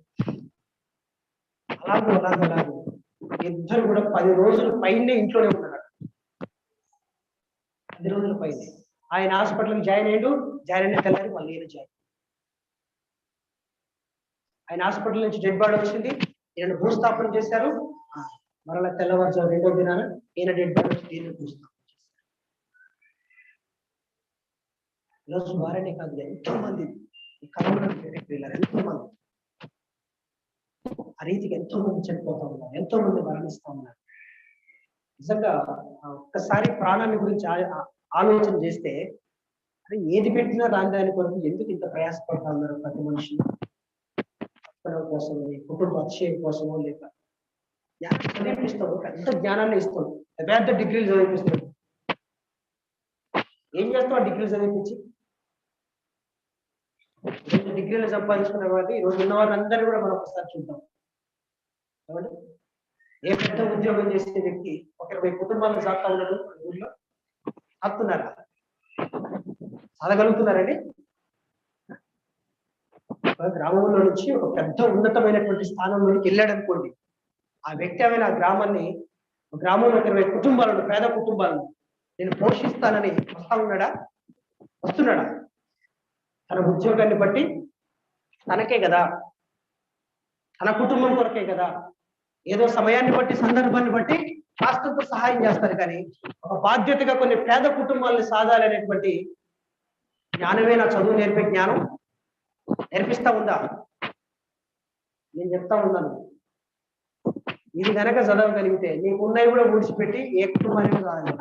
అలాగే ఇద్దరు కూడా 10 రోజుల పైనే ఇంట్లోనే ఉన్నారట. 10 రోజుల పైనే. ఆయన హాస్పిటల్కి జాయిన్ అయ్యాడు, జాయిన్ అయిన తెల్లారి మళ్ళీ ఈయన జాయిన్. ఆయన హాస్పిటల్ నుంచి డెడ్ బాడీ వచ్చింది, ఈయన భూస్థాపన చేశారు. మరలా తెల్లవారుజాము 2వ దినాన ఈయన డెడ్ బాడీ వచ్చి ఈయన భూస్థాపన చేశారు. ఈరోజు వారనే కాదు, ఎంతో మంది ఈ కరోనా వెళ్ళారు, ఎంతో మంది ఆ రీతికి ఎంతో మంది చనిపోతా ఉన్నారు, ఎంతో మంది మరణిస్తా ఉన్నారు. నిజంగా ఒక్కసారి ప్రాణాన్ని గురించి ఆలోచన చేస్తే, అది ఏది పెట్టినా రాని దాని కొరకు ఎందుకు ఇంత ప్రయాసపడతా ఉన్నారు ప్రతి మనిషి? కోసమో, కుటుంబ అతిశయం కోసమో, లేక జ్ఞానం చదివిపిస్తాడు, పెద్ద జ్ఞానాన్ని ఇస్తాడు, పెద్ద డిగ్రీలు చదివిపిస్తాడు. ఏం చేస్తావు డిగ్రీలు చదివించి? 2 డిగ్రీలు సంపాదించుకున్న కాబట్టి ఈ రోజు ఉన్న వారందరూ కూడా మనం ఒకసారి చూద్దాం. ఏ పెద్ద ఉద్యోగం చేసే వ్యక్తి ఒక 20 కుటుంబాలను సాగుతా ఉన్నాడు ఊళ్ళో, సాగుతున్నారా? సాగలుగుతున్నారండి? గ్రామంలో నుంచి ఒక పెద్ద ఉన్నతమైనటువంటి స్థానంలోకి వెళ్ళాడు అనుకోండి, ఆ వ్యక్తి ఆమె ఆ గ్రామంలో 20 కుటుంబాలను, పేద కుటుంబాలను నేను పోషిస్తానని వస్తున్నాడా? తన ఉద్యోగాన్ని బట్టి తనకే కదా, తన కుటుంబం కొరకే కదా, ఏదో సమయాన్ని బట్టి సందర్భాన్ని బట్టి రాష్ట్రంతో సహాయం చేస్తారు. కానీ ఒక బాధ్యతగా కొన్ని పేద కుటుంబాలను సాధాలనేటువంటి జ్ఞానమే నా చదువు నేర్పే జ్ఞానం నేర్పిస్తా ఉందా? నేను చెప్తా ఉన్నాను, ఇది కనుక చదవగలిగితే నీకున్నవి కూడా ఊడ్చిపెట్టి ఏ కుటుంబానికి రాదు.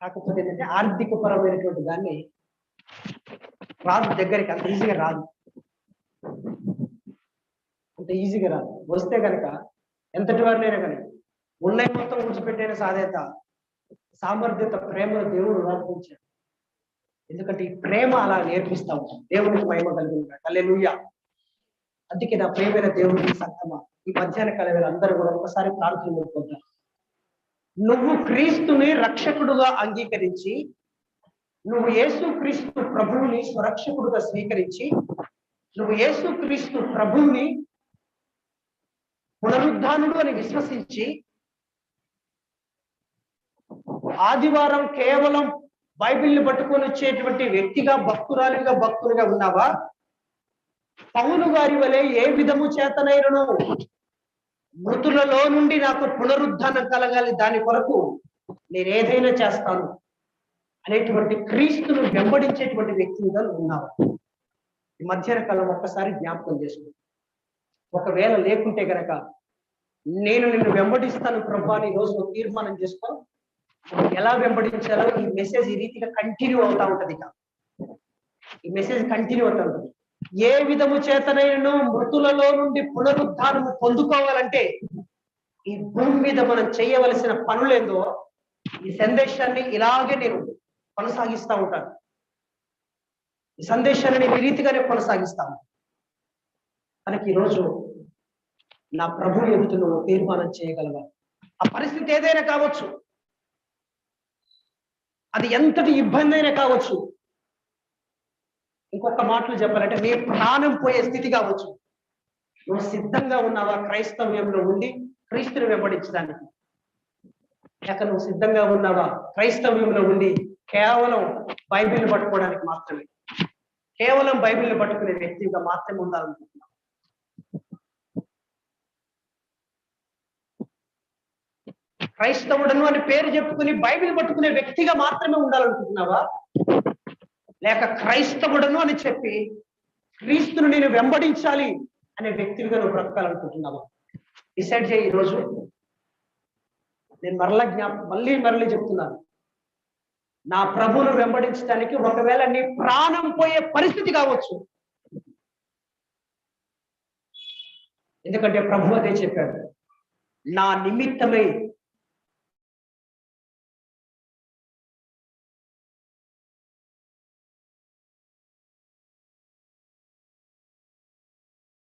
కాకపోతే ఏంటంటే ఆర్థిక పరమైనటువంటి దాన్ని రాదు, దగ్గరికి అంత ఈజీగా రాదు, అంత ఈజీగా రాదు. వస్తే కనుక ఎంతటి వారినైనా కానీ ఉన్నవి మొత్తం ఊడ్చిపెట్టిన సామర్థ్యత, ప్రేమలో దేవుడు రాపించాడు. ఎందుకంటే ఈ ప్రేమ అలా నేర్పిస్తా ఉంటాం. దేవుడికి మహిమ కలిగింది. హల్లెలూయా. అందుకే నా ప్రేమైన దేవుడికి సంగమా, ఈ మధ్యాహ్న కాలం అందరూ కూడా ఒకసారి ప్రార్థన పొందారు. నువ్వు క్రీస్తుని రక్షకుడుగా అంగీకరించి, నువ్వు యేసుక్రీస్తు ప్రభువుని స్వరక్షకుడుగా స్వీకరించి, నువ్వు యేసుక్రీస్తు ప్రభువుని పునరుద్ధానుడు అని విశ్వసించి, ఆదివారం కేవలం బైబిల్ని పట్టుకొని వచ్చేటువంటి వ్యక్తిగా, భక్తులుగా ఉన్నావా? పౌలు గారి వలె ఏ విధము చేతనైనను మృతులలో నుండి నాకు పునరుద్ధానం కలగాలి, దాని కొరకు నేను ఏదైనా చేస్తాను అనేటువంటి క్రీస్తును వెంబడించేటువంటి వ్యక్తిగా నువ్వు ఉన్నావు. ఈ మధ్యాహ్న కాలం ఒక్కసారి జ్ఞాపకం చేసుకో. ఒకవేళ లేకుంటే గనక నేను నిన్ను వెంబడిస్తాను ప్రభా అని రోజు నువ్వు తీర్మానం చేసుకో. ఎలా వెంబడించాలో ఈ మెసేజ్ ఈ రీతిగా కంటిన్యూ అవుతా ఉంటది. ఈ మెసేజ్ కంటిన్యూ అవుతా ఉంటుంది. ఏ విధము చేతనైనా మృతులలో నుండి పునరుద్ధానము పొందుకోవాలంటే ఈ భూమి మీద మనం చేయవలసిన పనులేందో ఈ సందేశాన్ని ఇలాగే నేను కొనసాగిస్తూ ఉంటాను. ఈ సందేశాన్ని నేను ఈ రీతిగానే కొనసాగిస్తాను. మనకి ఈరోజు నా ప్రభు ఎదుట నువ్వు తీర్మానం చేయగలవా? ఆ పరిస్థితి ఏదైనా కావచ్చు, అది ఎంతటి ఇబ్బంది అయినా కావచ్చు, ఇంకొక మాటలు చెప్పాలంటే నీ ప్రాణం పోయే స్థితి కావచ్చు. నువ్వు సిద్ధంగా ఉన్నావా క్రైస్తవ్యంలో ఉండి క్రీస్తుని వెంబడించడానికి? లేక నువ్వు సిద్ధంగా ఉన్నావా క్రైస్తవ్యంలో ఉండి కేవలం బైబిల్ని పట్టుకోవడానికి మాత్రమే, కేవలం బైబిల్ని పట్టుకునే వ్యక్తిగా మాత్రమే ఉండాలనుకుంటున్నావు? క్రైస్తవుడను అని పేరు చెప్పుకుని బైబిల్ పట్టుకునే వ్యక్తిగా మాత్రమే ఉండాలనుకుంటున్నావా? లేక క్రైస్తవుడను అని చెప్పి క్రీస్తును నేను వెంబడించాలి అనే వ్యక్తిగా నువ్వు బ్రతకాలనుకుంటున్నావా? డిసైడ్ చేయి. ఈరోజు నేను మళ్ళీ చెప్తున్నాను, నా ప్రభువును వెంబడించడానికి ఒకవేళ నీ ప్రాణం పోయే పరిస్థితి కావచ్చు. ఎందుకంటే ప్రభు అదే చెప్పాడు, నా నిమిత్తమై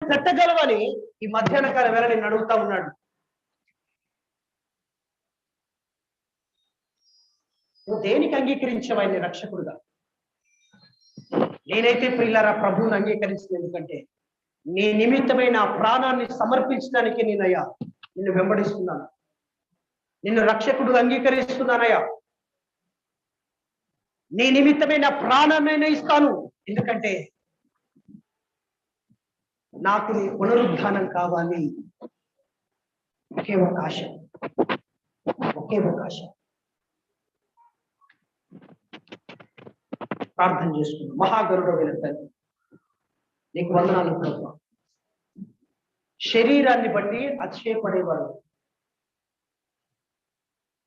పెట్టగలవని ఈ మధ్యాహ్న కాల వేళ నేను అడుగుతా ఉన్నాడు. నువ్వు దేనికి అంగీకరించావు ఆయన రక్షకుడుగా? నేనైతే ప్రియులారా ప్రభువుని అంగీకరించిన, ఎందుకంటే నీ నిమిత్తమై నా ప్రాణాన్ని సమర్పించడానికి నేనయ్యా నిన్ను వెంబడిస్తున్నాను, నిన్ను రక్షకుడుగా అంగీకరిస్తున్నానయ్యా. నీ నిమిత్తమై నా ప్రాణాన్ని ఇస్తాను, ఎందుకంటే నాకు నీ పునరుద్ధానం కావాలి. ఒకే ఒక ఆశ, ఒకే ఒక ఆశ. ప్రార్థన చేసుకున్నాం. మహాగరుడైన తండ్రి, నీకు వందనాలు ప్రభువా. శరీరాన్ని బట్టి అతిశయపడేవారు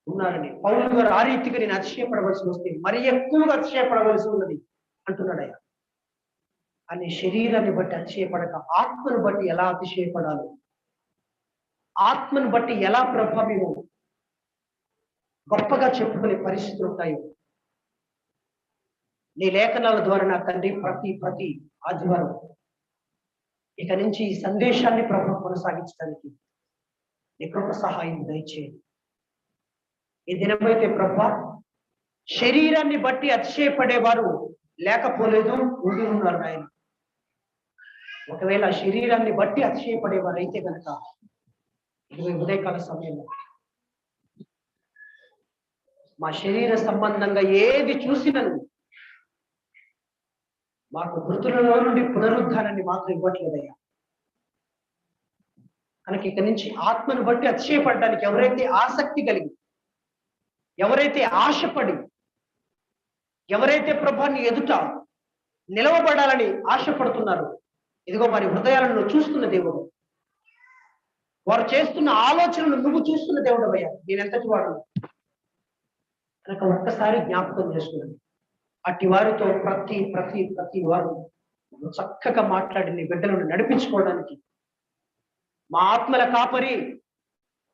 ఉన్నారని పౌలు గారు ఆ రీతిగా నేను అతిశయపడవలసి వస్తే మరి ఎక్కువగా అతిశయపడవలసి ఉన్నది అంటున్నాడయ్యా. అని శరీరాన్ని బట్టి అతిశయపడక ఆత్మను బట్టి ఎలా అతిశయపడాలి, ఆత్మను బట్టి ఎలా ప్రభావం గొప్పగా చెప్పుకునే పరిస్థితులు ఉంటాయి. నీ లేఖనాల ద్వారా నా తండ్రి ప్రతి ఆదివారం ఇక నుంచి ఈ సందేశాన్ని ప్రభు కొనసాగించడానికి నీ కృప సహాయం దయచేయండి. ఈ దినమైతే ప్రభు శరీరాన్ని బట్టి అతిశయపడేవారు లేకపోలేదు, ఉండి ఉన్నారు ఆయన. ఒకవేళ శరీరాన్ని బట్టి అతిశయపడేవారు అయితే కనుక ఇది ఉదయకాల సమయంలో మా శరీర సంబంధంగా ఏది చూసినను మాకు మృతులలో నుండి పునరుద్ధానాన్ని మాత్రం ఇవ్వట్లేదయ్యా. కనుక ఇక నుంచి ఆత్మను బట్టి అతిశయపడడానికి ఎవరైతే ఆసక్తి కలిగి, ఎవరైతే ఆశపడి, ఎవరైతే ప్రభాన్ని ఎదుట నిలవబడాలని ఆశపడుతున్నారో, ఇదిగో వారి హృదయాలను చూస్తున్న దేవుడు, వారు చేస్తున్న ఆలోచనలు నువ్వు చూస్తున్న దేవుడు అయ్యా. నేనెంతటి వాడు కనుక ఒక్కసారి జ్ఞాపకం చేసుకున్నాను. అట్టి వారితో ప్రతి వారు చక్కగా మాట్లాడి నీ బిడ్డలను నడిపించుకోవడానికి మా ఆత్మల కాపరి,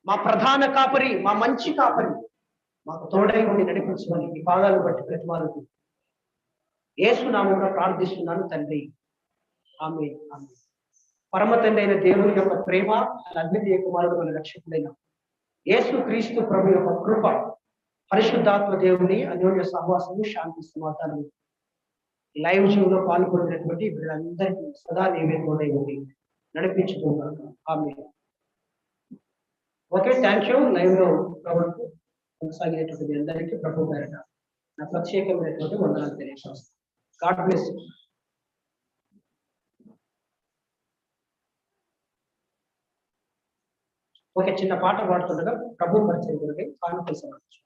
మా ప్రధాన కాపరి, మా మంచి కాపరి మాకు తోడై ఉండి నడిపించమని ఈ పాదాలను బట్టి ప్రతి వారికి యేసునామములో ప్రార్థిస్తున్నాను తండ్రి. ఆమేన్. ఆమేన్. పరమ తండ్రి అయిన దేవుని యొక్క ప్రేమ, అద్వితీయ కుమారుడు మన రక్షకుడైన యేసు క్రీస్తు ప్రభు యొక్క కృప, పరిశుద్ధాత్మ దేవుని అన్యోన్య సహవాసము, శాంతి సమాధానం లైవ్ జీవులో పాల్గొనేటువంటి వీళ్ళందరికీ సదా నైవేద్యం ఉంది నడిపించుకున్నాను. ఆమేన్. Okay, thank you. లైవ్ లో ప్రభుత్వం కొనసాగినటువంటి అందరికీ ప్రభు పేరట నా ప్రత్యేకమైనటువంటి వందనాలు తెలియజేస్తాను. God bless you. ఒక చిన్న పాట పాడుతుండగా ప్రభు పరిచయం కొరకై కానుకలు సమర్పించు.